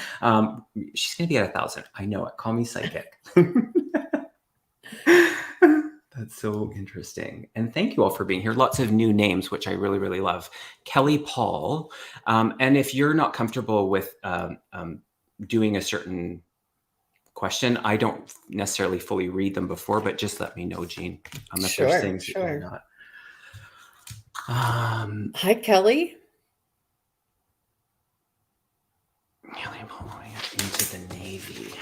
She's going to be at 1,000. I know it. Call me psychic. That's so interesting. And thank you all for being here. Lots of new names, which I really, really love. Kelly Paul. And if you're not comfortable with doing a certain question, I don't necessarily fully read them before, but just let me know, Jean, if there's things that you're not. Hi, Kelly. Kelly Paul into the Navy.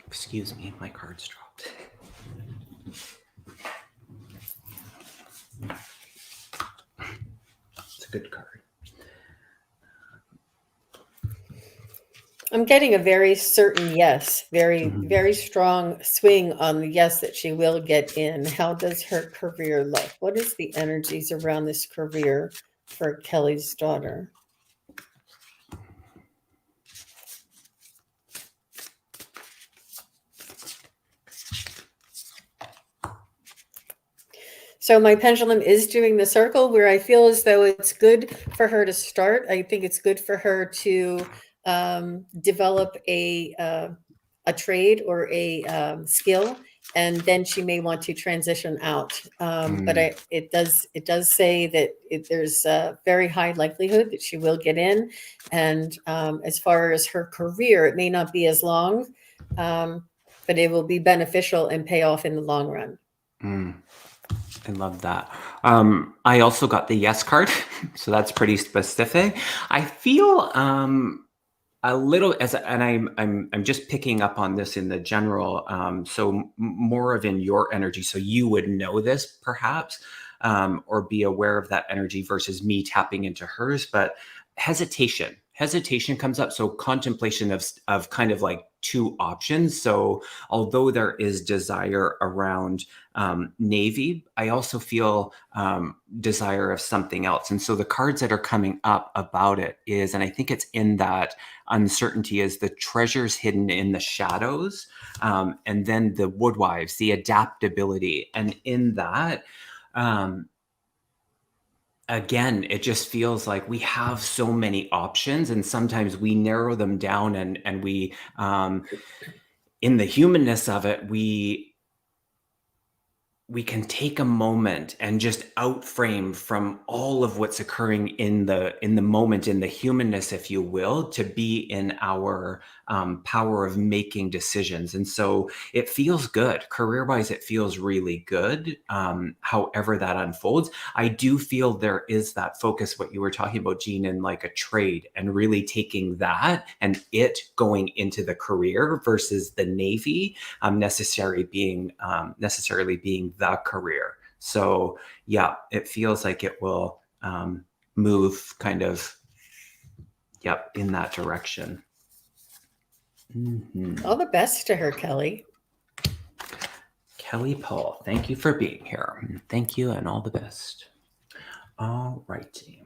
Excuse me, my cards dropped. It's a good card. I'm getting a very certain yes, very strong swing on the yes that she will get in. How does her career look? What is the energies around this career for Kelly's daughter? So my pendulum is doing the circle where I feel as though it's good for her to start. I think it's good for her to develop a trade or a skill and then she may want to transition out. But it does say that there's a very high likelihood that she will get in. And as far as her career, it may not be as long, but it will be beneficial and pay off in the long run. I love that. I also got the yes card, so that's pretty specific. I feel a little and I'm just picking up on this in the general. So more of in your energy, so you would know this perhaps, or be aware of that energy versus me tapping into hers. But hesitation comes up. So contemplation of kind of like two options. So although there is desire around Navy, I also feel desire of something else. And so the cards that are coming up about it is, and I think it's in that uncertainty, is the treasures hidden in the shadows, and then the woodwives, the adaptability. And in that, again, it just feels like we have so many options, and sometimes we narrow them down, and we, in the humanness of it, we can take a moment and just outframe from all of what's occurring in the moment, in the humanness, if you will, to be in our power of making decisions. And so it feels good. Career-wise, it feels really good. However that unfolds, I do feel there is that focus, what you were talking about, Jean, in like a trade, and really taking that and it going into the career versus the Navy necessarily being the career. So yeah, it feels like it will move kind of, yep, in that direction. All the best to her, Kelly. Kelly Paul, thank you for being here. Thank you, and all the best. All righty.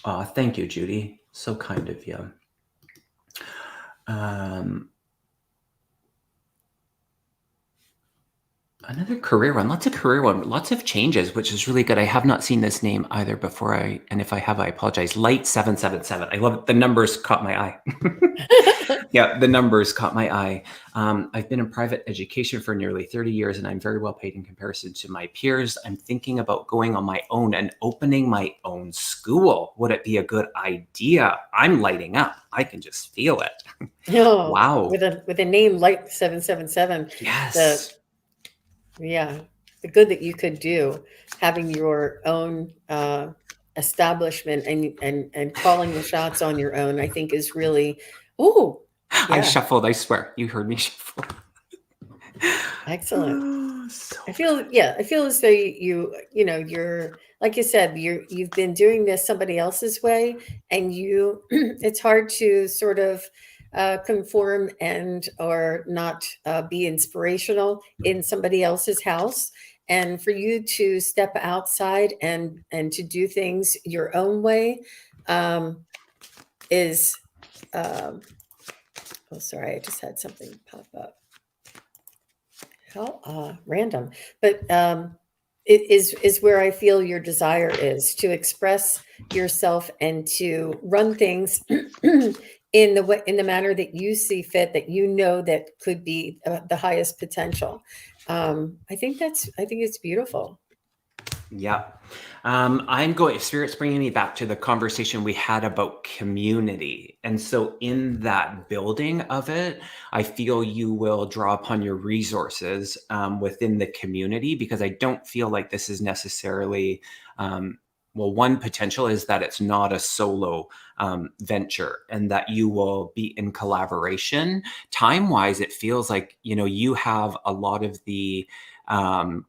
Thank you, Judy. So kind of you. Another career one, lots of changes, which is really good. I have not seen this name either before, and if I have, I apologize. Light 777. I love it. The numbers caught my eye. Yeah, the numbers caught my eye. I've been in private education for nearly 30 years, and I'm very well paid in comparison to my peers. I'm thinking about going on my own and opening my own school. Would it be a good idea? I'm lighting up. I can just feel it. Oh, Wow. With a name Light 777. Yes. The good that you could do, having your own establishment and calling the shots on your own, I think is really, yeah. I shuffled, I swear. You heard me shuffle. Excellent. So I feel as though you're, like you said, you've been doing this somebody else's way, and it's hard to sort of conform or not be inspirational in somebody else's house. And for you to step outside and to do things your own way is oh, sorry, I just had something pop up. How random. But it is where I feel your desire is to express yourself and to run things in the manner that you see fit, that that could be the highest potential. I think it's beautiful. Yeah. Spirit's bringing me back to the conversation we had about community. And so in that building of it, I feel you will draw upon your resources within the community, because I don't feel like this is necessarily, one potential is that it's not a solo venture, and that you will be in collaboration. Time-wise, it feels like, you have a lot of the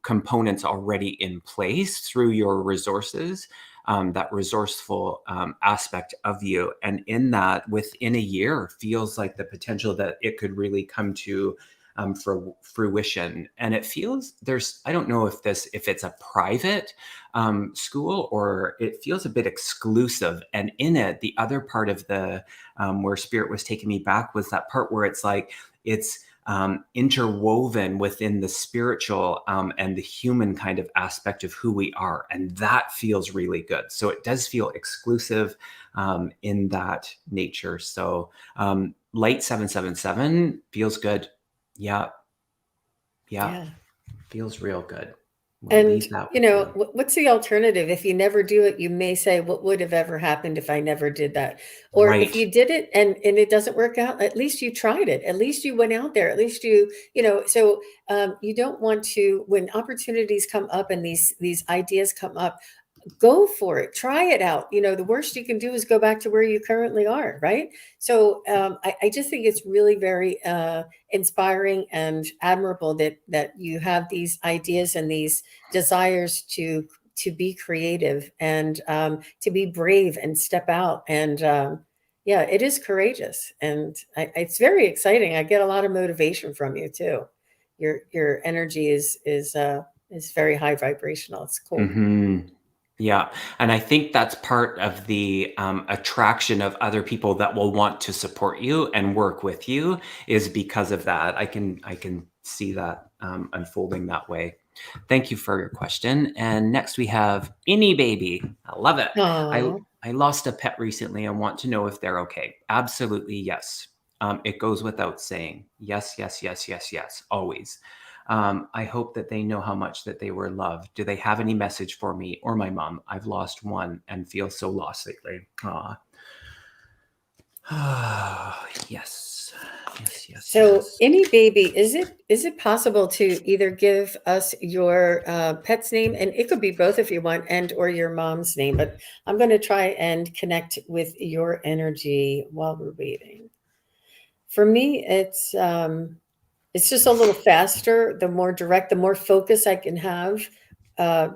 components already in place through your resources, that resourceful aspect of you. And in that, within a year, feels like the potential that it could really come to for fruition. And it feels I don't know if it's a private school, or it feels a bit exclusive. And in it, the other part of the where Spirit was taking me back was that part where it's like, it's interwoven within the spiritual and the human kind of aspect of who we are. And that feels really good. So it does feel exclusive in that nature. So Light 777 feels good. Yeah. Yeah. Yeah. Feels real good. We'll And, leave that you with know, you. what's the alternative? If you never do it, you may say, what would have ever happened if I never did that? Or if Right. you did it and it doesn't work out, at least you tried it. At least you went out there. At least you know, so you don't want to, when opportunities come up and these ideas come up, go for it, try it out. You know, the worst you can do is go back to where you currently are, right? So I just think it's really very inspiring and admirable that you have these ideas and these desires to be creative and to be brave and step out. And yeah, it is courageous, and it's very exciting. I get a lot of motivation from you too. Your energy is very high vibrational. It's cool. Yeah. And I think that's part of the attraction of other people that will want to support you and work with you is because of that. I can see that unfolding that way. Thank you for your question. And next we have Any Baby. I love it. I Aw. I lost a pet recently and want to know if they're okay. Absolutely yes. It goes without saying. Yes, yes, yes, yes, yes. Always. I hope that they know how much that they were loved. Do they have any message for me or my mom? I've lost one and feel so lost lately. Aw. Yes. Yes, yes, So, yes. Any Baby, is it possible to either give us your pet's name, and it could be both if you want, and or your mom's name, but I'm going to try and connect with your energy while we're waiting. For me, it's just a little faster, the more direct, the more focus I can have.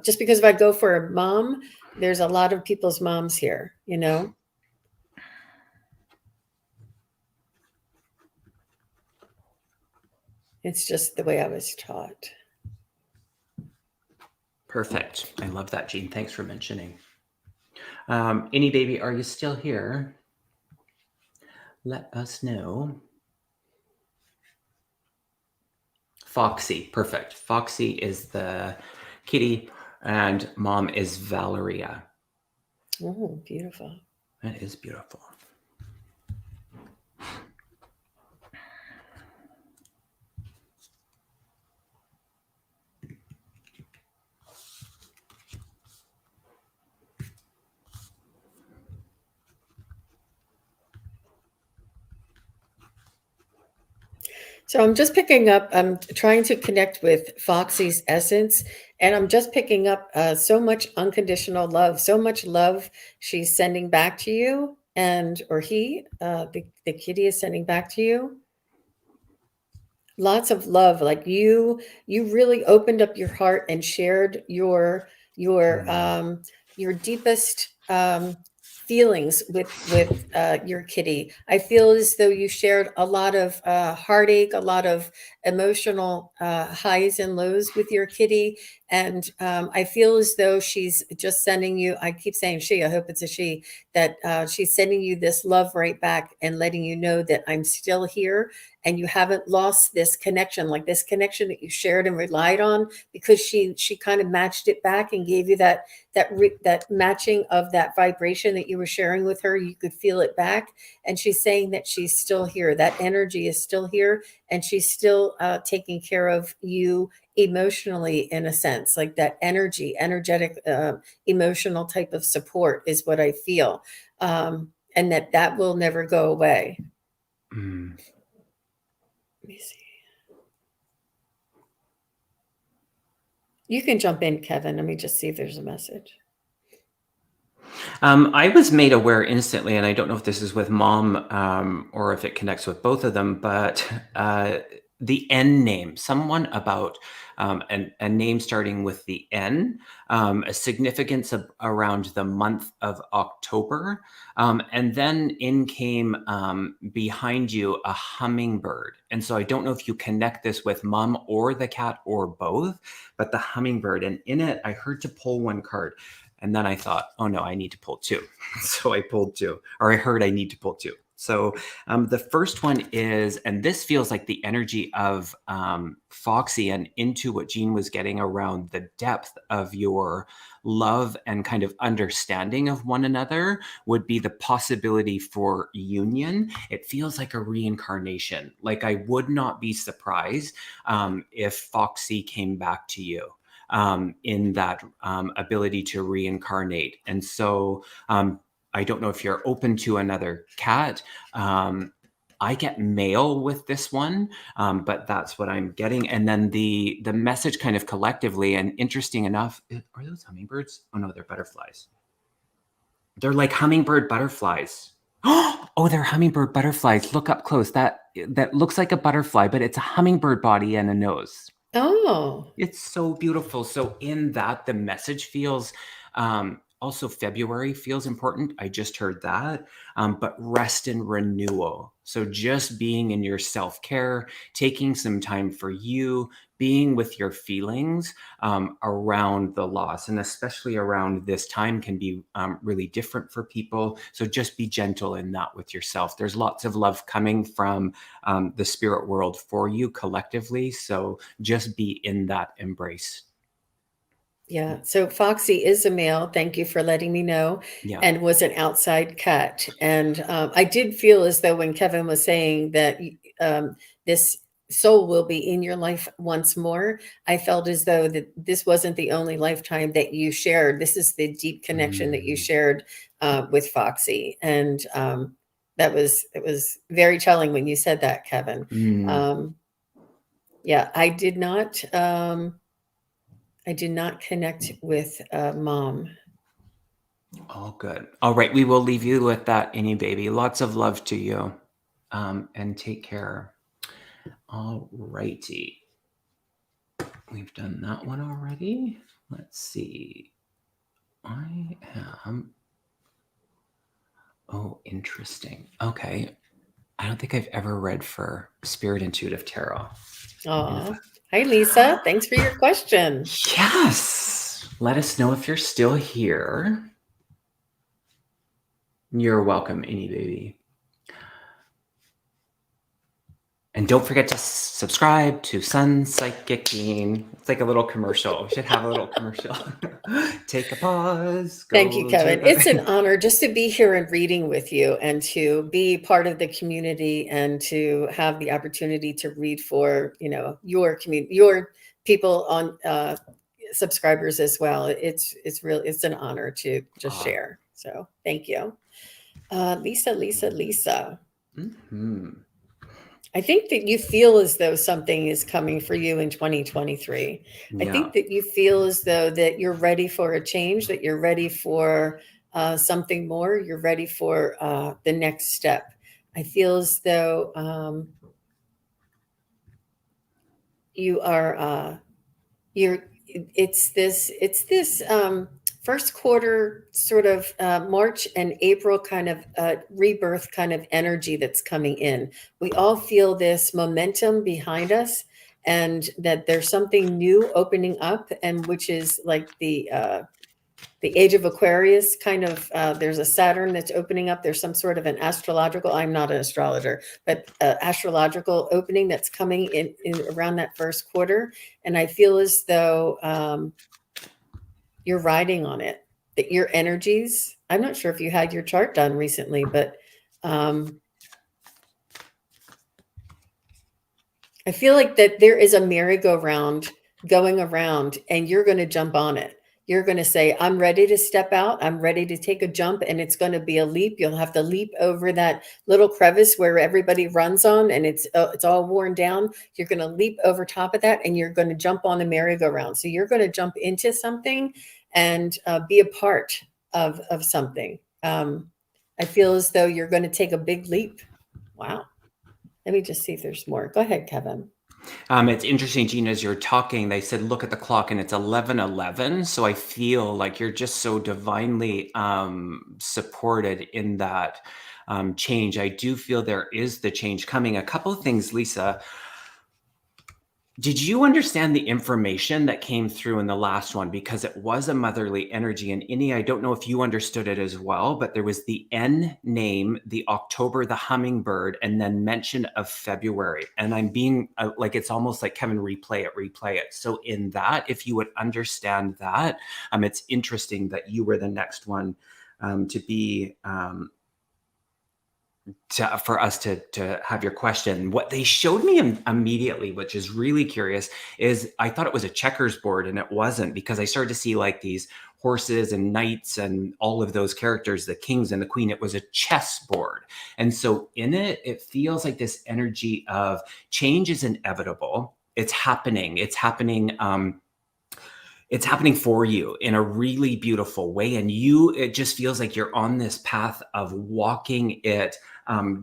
Just because if I go for a mom, there's a lot of people's moms here, you know? It's just the way I was taught. Perfect. I love that, Jean. Thanks for mentioning. Any Baby, are you still here? Let us know. Foxy. Perfect. Foxy is the kitty, and mom is Valeria. Oh, beautiful. That is beautiful. So I'm just picking up, I'm trying to connect with Foxy's essence, and I'm just picking up so much unconditional love, so much love she's sending back to you, and or he, the kitty is sending back to you. Lots of love, like you really opened up your heart and shared your Mm. your deepest feelings with your kitty. I feel as though you shared a lot of heartache, a lot of emotional highs and lows with your kitty, and I feel as though she's just sending you, I keep saying she, I hope it's a she, that she's sending you this love right back and letting you know that I'm still here, and you haven't lost this connection, like this connection that you shared and relied on, because she kind of matched it back and gave you that matching of that vibration that you were sharing with her. You could feel it back, and she's saying that she's still here, that energy is still here, and she's still taking care of you emotionally, in a sense, like that energetic emotional type of support is what I feel, and that will never go away. Mm. Let me see. You can jump in, Kevin. Let me just see if there's a message. I was made aware instantly, and I don't know if this is with mom or if it connects with both of them, but the N name, someone about a name starting with the N, a significance around the month of October. And then in came behind you a hummingbird. And so I don't know if you connect this with mom or the cat or both, but the hummingbird. And in it, I heard to pull one card. And then I thought, oh no, I need to pull two. So I pulled two, or I heard I need to pull two. So the first one is, and this feels like the energy of Foxy and into what Jean was getting around the depth of your love and kind of understanding of one another, would be the possibility for union. It feels like a reincarnation. Like I would not be surprised if Foxy came back to you in that ability to reincarnate. And so I don't know if you're open to another cat. I get male with this one, but that's what I'm getting. And then the message kind of collectively, and interesting enough, are those hummingbirds? Oh no, they're butterflies. They're like hummingbird butterflies. Oh, they're hummingbird butterflies. Look up close. That looks like a butterfly, but it's a hummingbird body and a nose. Oh, It's so beautiful. So in that, the message feels also February feels important. I just heard that. But rest and renewal. So just being in your self-care, taking some time for you, being with your feelings around the loss, and especially around this time can be really different for people. So just be gentle in that with yourself. There's lots of love coming from the spirit world for you collectively. So just be in that embrace. yeah. So Foxy is a male. Thank you for letting me know. Yeah. And was an outside cat. And I did feel as though when Kevin was saying that this soul will be in your life once more, I felt as though that this wasn't the only lifetime that you shared. This is the deep connection that you Mm. shared with Foxy. And it was very telling when you said that, Kevin. Mm. Yeah, I did not connect with mom. All good. All right. We will leave you with that, Any Baby. Lots of love to you. And take care. All righty. We've done that one already. Let's see. I am. Oh, interesting. Okay. I don't think I've ever read for Spirit Intuitive Tarot. Aw. Hi, Lisa. Thanks for your question. Yes. Let us know if you're still here. You're welcome, Any Baby. And don't forget to subscribe to Sun Psychicking. It's like a little commercial. We should have a little commercial. Take a pause. Thank you, Go Kevin. to It's an the... honor just to be here and reading with you and to be part of the community and to have the opportunity to read for, your community, your people on subscribers as well. It's an honor to just Ah. share. So thank you. Lisa. Mm-hmm. I think that you feel as though something is coming for you in 2023. I Yeah. think that you feel as though that you're ready for a change, that you're ready for something more, you're ready for the next step. I feel as though you are you're it's this first quarter sort of March and April kind of rebirth kind of energy that's coming in. We all feel this momentum behind us, and that there's something new opening up, and which is like the age of Aquarius kind of. There's a Saturn that's opening up. There's some sort of an astrological. I'm not an astrologer, but astrological opening that's coming in around that first quarter, and I feel as though you're riding on it. That your energies. I'm not sure if you had your chart done recently, but I feel like that there is a merry-go-round going around, and you're going to jump on it. You're going to say, I'm ready to step out. I'm ready to take a jump, and it's going to be a leap. You'll have to leap over that little crevice where everybody runs on, and it's all worn down. You're going to leap over top of that, and you're going to jump on the merry-go-round. So you're going to jump into something and be a part of something. I feel as though you're going to take a big leap. Wow. Let me just see if there's more. Go ahead, Kevin. It's interesting, Gina, as you're talking, they said, look at the clock and it's 11:11. So I feel like you're just so divinely supported in that change. I do feel there is the change coming. A couple of things, Lisa. Did you understand the information that came through in the last one? Because it was a motherly energy. And Innie, I don't know if you understood it as well, but there was the N name, the October, the hummingbird, and then mention of February. And I'm being like, it's almost like, Kevin, replay it. So in that, if you would understand that, it's interesting that you were the next one to be for us to have your question. What they showed me immediately, which is really curious, is I thought it was a checkers board, and it wasn't, because I started to see like these horses and knights and all of those characters, the kings and the queen. It was a chess board. And so in it, it feels like this energy of change is inevitable. It's happening. It's happening for you in a really beautiful way. And it just feels like you're on this path of walking it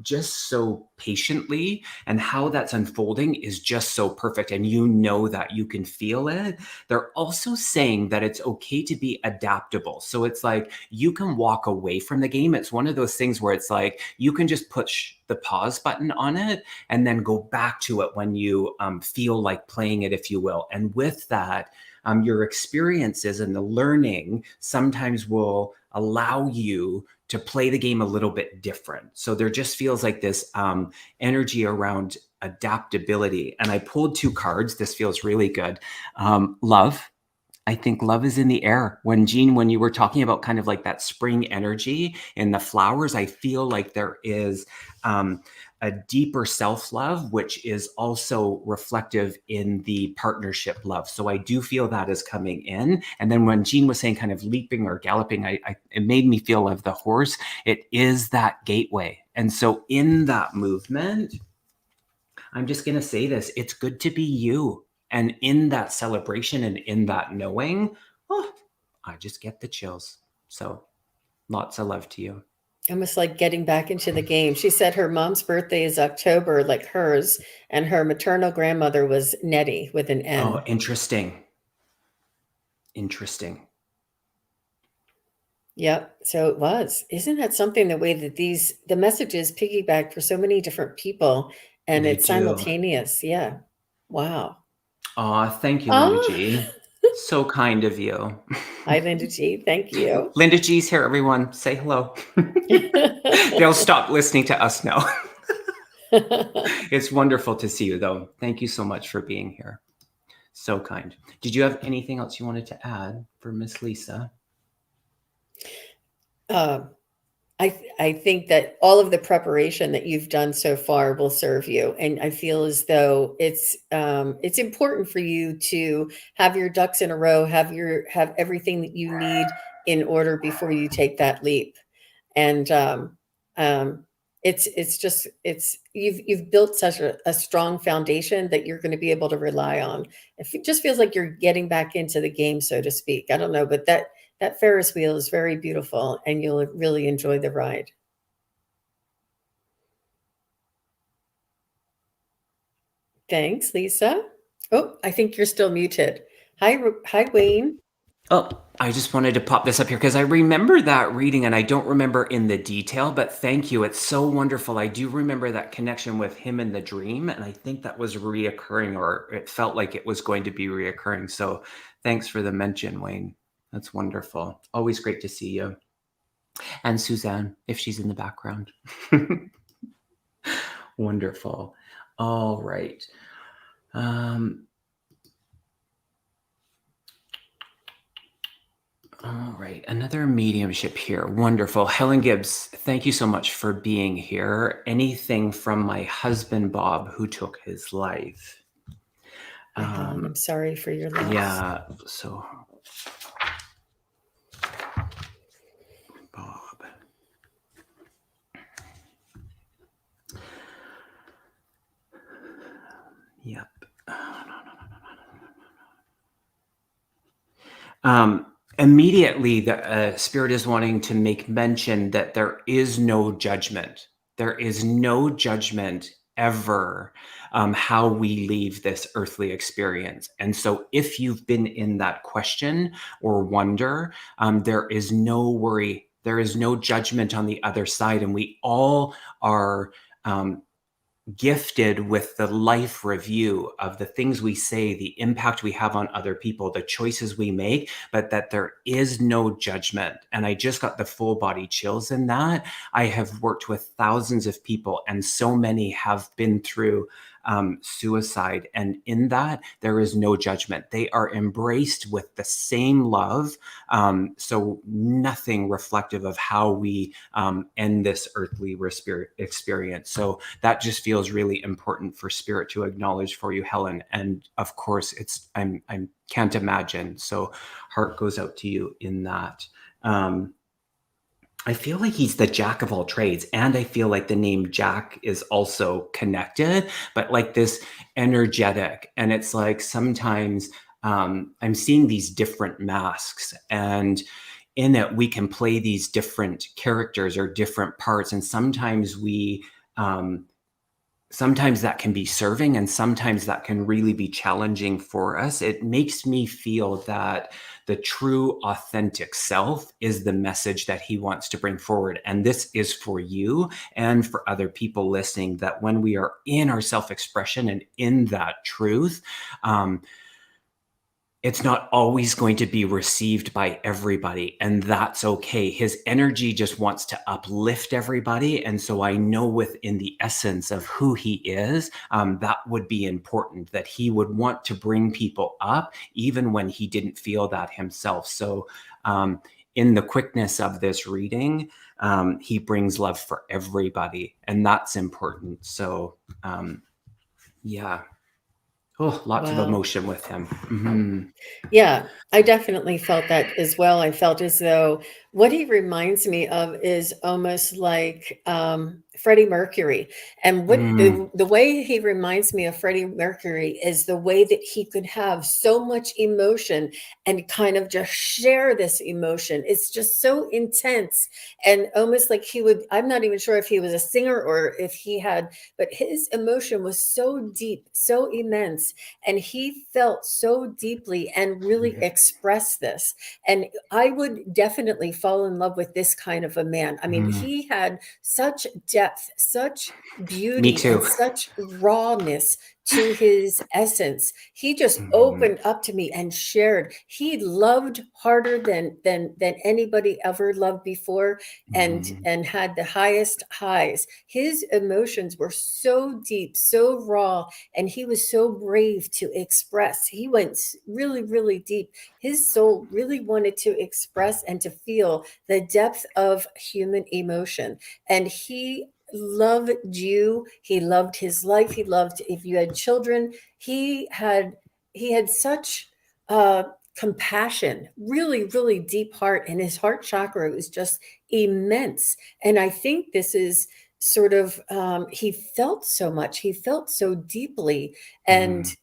just so patiently, and how that's unfolding is just so perfect. And you know that you can feel it. They're also saying that it's okay to be adaptable. So it's like you can walk away from the game. It's one of those things where it's like you can just push the pause button on it and then go back to it when you feel like playing it, if you will. And with that, your experiences and the learning sometimes will allow you to play the game a little bit different. So there just feels like this energy around adaptability. And I pulled 2 cards. This feels really good. Love. I think love is in the air. When you were talking about kind of like that spring energy in the flowers, I feel like there is a deeper self-love, which is also reflective in the partnership love. So I do feel that is coming in. And then when Jean was saying kind of leaping or galloping, it made me feel of the horse. It is that gateway. And so in that movement, I'm just going to say this, it's good to be you. And in that celebration and in that knowing, I just get the chills. So lots of love to you. Almost like getting back into the game. She said her mom's birthday is October, like hers, and her maternal grandmother was Nettie with an N. Oh, interesting. Yep. So it was. Isn't that something, the way that the messages piggyback for so many different people, and They it's do. simultaneous? Yeah. Wow. Oh, thank you, Linda Ah. G. So kind of you. Hi, Linda G. Thank you. Linda G's here, everyone. Say hello. They'll stop listening to us now. It's wonderful to see you, though. Thank you so much for being here. So kind. Did you have anything else you wanted to add for Miss Lisa? I think that all of the preparation that you've done so far will serve you, and I feel as though it's important for you to have your ducks in a row, have everything that you need in order before you take that leap. And it's you've built such a strong foundation that you're going to be able to rely on. It just feels like you're getting back into the game, so to speak. I don't know, but that Ferris wheel is very beautiful, and you'll really enjoy the ride. Thanks, Lisa. Oh, I think you're still muted. Hi, Wayne. Oh, I just wanted to pop this up here because I remember that reading, and I don't remember in the detail, but thank you. It's so wonderful. I do remember that connection with him in the dream, and I think that was reoccurring, or it felt like it was going to be reoccurring. So thanks for the mention, Wayne. That's wonderful. Always great to see you. And Suzanne, if she's in the background. Wonderful. All right. All right, another mediumship here. Wonderful. Helen Gibbs, thank you so much for being here. Anything from my husband, Bob, who took his life? Hi, Helen. I'm sorry for your loss. Yeah, so Bob. Yep. Immediately, the Spirit is wanting to make mention that there is no judgment. There is no judgment ever how we leave this earthly experience. And so if you've been in that question or wonder, there is no worry. There is no judgment on the other side. And we all are gifted with the life review of the things we say, the impact we have on other people, the choices we make, but that there is no judgment. And I just got the full body chills in that. I have worked with thousands of people, and so many have been through suicide. And in that, there is no judgment. They are embraced with the same love. So nothing reflective of how we end this earthly experience. So that just feels really important for spirit to acknowledge for you, Helen. And of course, I can't imagine. So heart goes out to you in that. I feel like he's the jack of all trades, and I feel like the name Jack is also connected, but like this energetic. And it's like sometimes I'm seeing these different masks, and in it we can play these different characters or different parts, and sometimes that can be serving, and sometimes that can really be challenging for us. It makes me feel that the true authentic self is the message that he wants to bring forward. And this is for you and for other people listening, that when we are in our self-expression and in that truth, it's not always going to be received by everybody, and that's okay. His energy just wants to uplift everybody. And so I know within the essence of who he is, that would be important, that he would want to bring people up even when he didn't feel that himself. So in the quickness of this reading, he brings love for everybody, and that's important. So yeah. Oh, lots of Wow. emotion with him. Mm-hmm. Yeah, I definitely felt that as well. I felt as though what he reminds me of is almost like Freddie Mercury. And what Mm, the way he reminds me of Freddie Mercury is the way that he could have so much emotion and kind of just share this emotion. It's just so intense, and almost like he would, I'm not even sure if he was a singer or if he had, but his emotion was so deep, so immense, and he felt so deeply and really expressed this. And I would definitely fall in love with this kind of a man. I mean, mm. he had such depth, such Me beauty, and too. such rawness to his essence. He just Mhm, opened up to me and shared. He loved harder than anybody ever loved before, mhm, and had the highest highs. His emotions were so deep, so raw, and he was so brave to express. He went really, really deep. His soul really wanted to express and to feel the depth of human emotion. And he loved you. He loved his life. He loved, if you had children, he had such compassion, really, really deep heart, and his heart chakra was just immense. And I think this is sort of he felt so much, he felt so deeply. And mhm,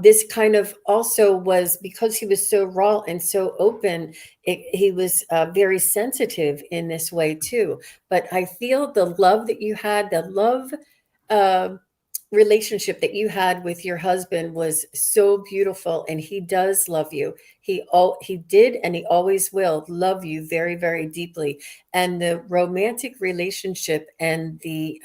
this kind of also was because he was so raw and so open. He was very sensitive in this way too. But I feel the love that you had, the love uh, relationship that you had with your husband was so beautiful, and he does love you. He did, and he always will love you very, very deeply. And the romantic relationship and the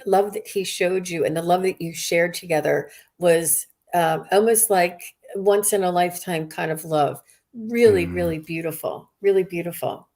love that he showed you and the love that you shared together was almost like once in a lifetime kind of love. Really, mhm. really beautiful, really beautiful.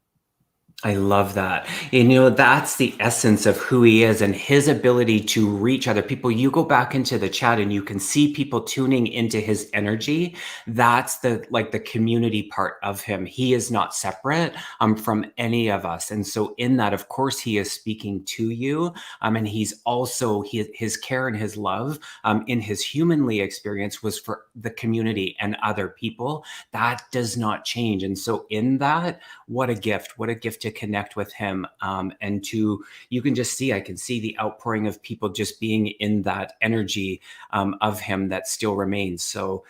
I love that. And that's the essence of who he is and his ability to reach other people. You go back into the chat and you can see people tuning into his energy. That's the community part of him. He is not separate from any of us. And so in that, of course, he is speaking to you. And he's also his care and his love in his humanly experience was for the community and other people. That does not change. And so in that, what a gift to connect with him. And to, you can just see, I can see the outpouring of people just being in that energy of him that still remains. So,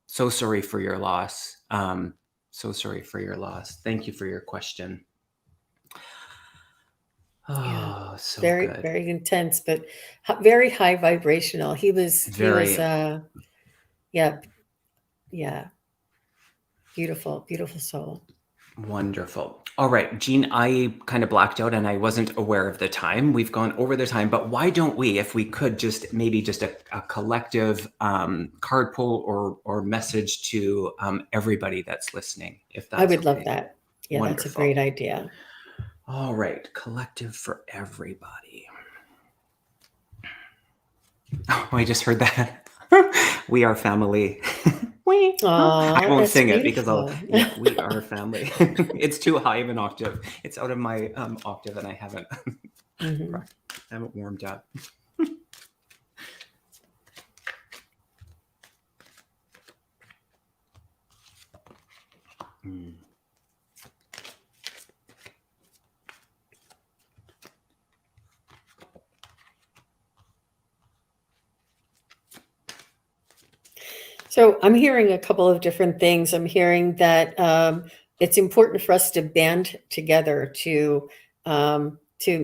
so sorry for your loss. So sorry for your loss. Thank you for your question. Yeah, Oh, so very, good. very intense, but very high vibrational. He was, Very. yeah, yeah, beautiful, beautiful soul. Wonderful. All right, Jean, I kind of blacked out and I wasn't aware of the time. We've gone over the time, but why don't we, if we could, just maybe just a collective card pull or message to everybody that's listening, if I that's would love okay. that. Yeah, that's a Wonderful. great idea. All right, collective for everybody. Oh, I just heard that. We are family. I Oh, won't that's sing it because beautiful. we are family. It's too high of an octave. It's out of my octave and I haven't Mhm. warmed up. Mm. So I'm hearing a couple of different things. I'm hearing that it's important for us to band together to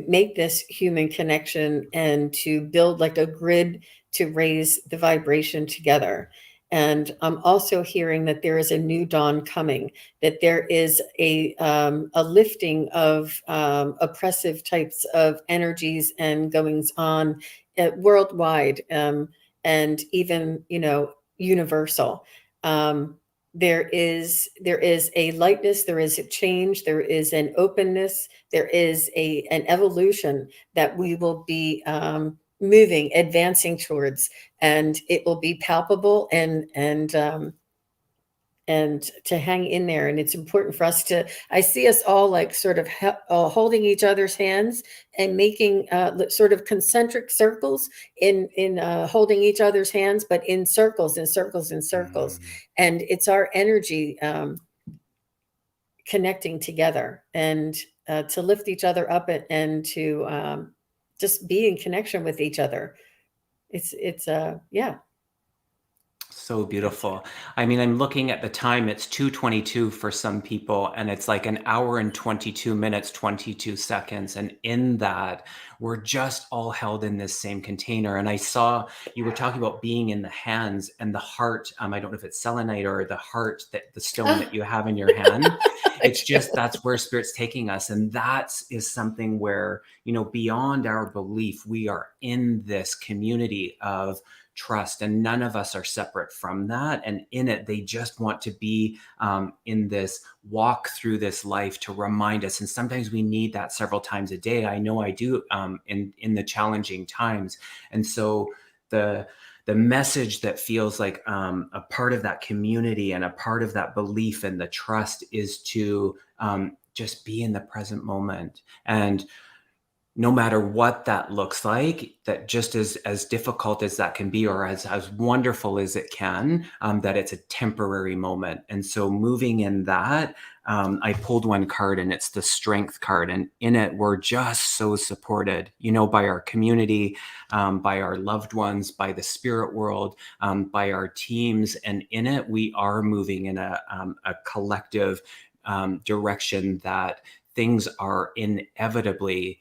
make this human connection and to build like a grid to raise the vibration together. And I'm also hearing that there is a new dawn coming, that there is a lifting of oppressive types of energies and goings on worldwide, and even, universal. There is a lightness, there is a change, there is an openness, there is an evolution that we will be moving, advancing towards, and it will be palpable and to hang in there. And it's important for us to, I see us all like sort of holding each other's hands and making sort of concentric circles in holding each other's hands, but in circles and circles and circles. Mm. And it's our energy connecting together, and to lift each other up, and to just be in connection with each other. It's yeah. So That's beautiful. I mean, I'm looking at the time, it's 2:22 for some people, and it's like an hour and 22 minutes, 22 seconds. And in that, we're just all held in this same container. And I saw you were talking about being in the hands and the heart. I don't know if it's selenite or the heart, that the stone that you have in your hand. It's just that's where spirit's taking us. And that is something where, beyond our belief, we are in this community of trust, and none of us are separate from that. And in it, they just want to be in this walk through this life to remind us. And sometimes we need that several times a day. I know I do, in the challenging times. And so the message that feels like a part of that community and a part of that belief and the trust is to just be in the present moment. And no matter what that looks like, that just as difficult as that can be, or as wonderful as it can, that it's a temporary moment. And so moving in that, I pulled one card, and it's the strength card. And in it, we're just so supported, by our community, by our loved ones, by the spirit world, by our teams. And in it, we are moving in a collective direction that things are inevitably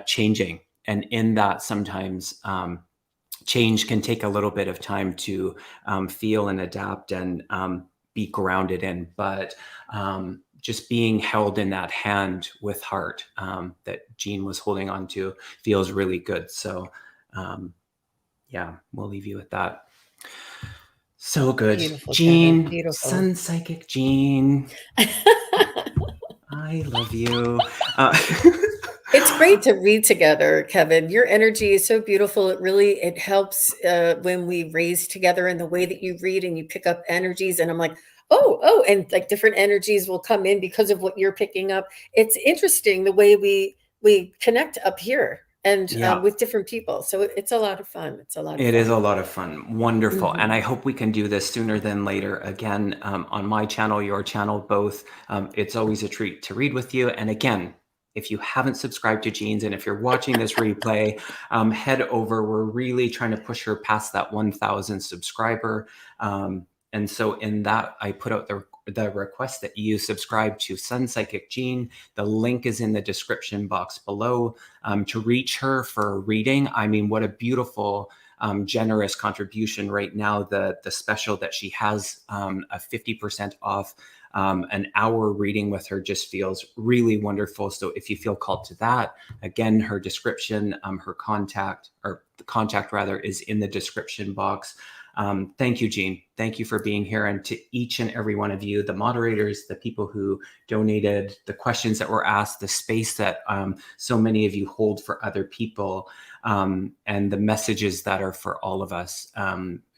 changing. And in that, sometimes change can take a little bit of time to feel and adapt and be grounded in. But just being held in that hand with heart that Jean was holding on to feels really good. So yeah, we'll leave you with that. So good. beautiful, Kevin. Jean, Beautiful. Sun Psychic Jean, I love you. It's great to read together, Kevin. Your energy is so beautiful. It helps when we raise together in the way that you read and you pick up energies. And I'm like, oh, and like different energies will come in because of what you're picking up. It's interesting the way we connect up here and Yeah. with different people. So it's a lot of fun. It's a lot of It is fun. a lot of fun. Wonderful. And Mhm. I hope we can do this sooner than later again, on my channel, your channel, both. It's always a treat to read with you. And again, if you haven't subscribed to Jean's, and if you're watching this replay, head over. We're really trying to push her past that 1,000 subscriber. And so in that, I put out the request that you subscribe to Sun Psychic Jean. The link is in the description box below. To reach her for a reading, I mean, what a beautiful generous contribution right now. The special that she has, a 50% off an hour reading with her just feels really wonderful. So if you feel called to that, again, her description, her contact, or the contact rather, is in the description box. Thank you, Jean. Thank you for being here. And to each and every one of you, the moderators, the people who donated, the questions that were asked, the space that so many of you hold for other people, and the messages that are for all of us.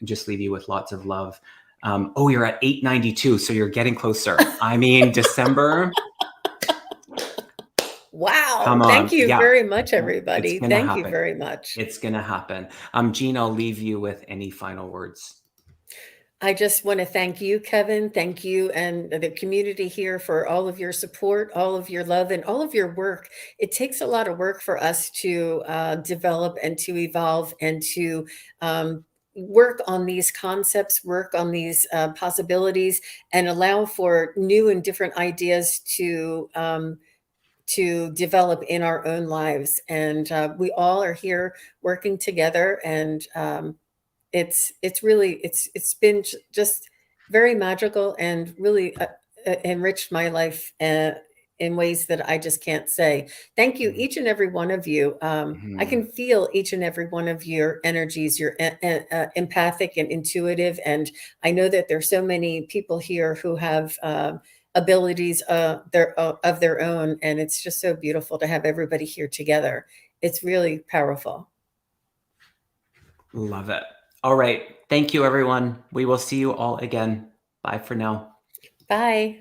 Just leave you with lots of love. Oh, you're at 892, so you're getting closer. I mean, December. Wow. Come on. Thank you Yeah. very much, It's everybody. gonna Thank you happen. very much. It's going to happen. Jean, I'll leave you with any final words. I just want to thank you, Kevin. Thank you and the community here for all of your support, all of your love, and all of your work. It takes a lot of work for us to develop and to evolve and to work on these concepts, work on these possibilities, and allow for new and different ideas to develop in our own lives. And we all are here working together, and it's really it's been just very magical and really enriched my life in ways that I just can't say. Thank you, each and every one of you. I can feel each and every one of your energies. You're empathic and intuitive, and I know that there's so many people here who have abilities of their own, and it's just so beautiful to have everybody here together. It's really powerful. Love it. All right. Thank you, everyone. We will see you all again. Bye for now. Bye.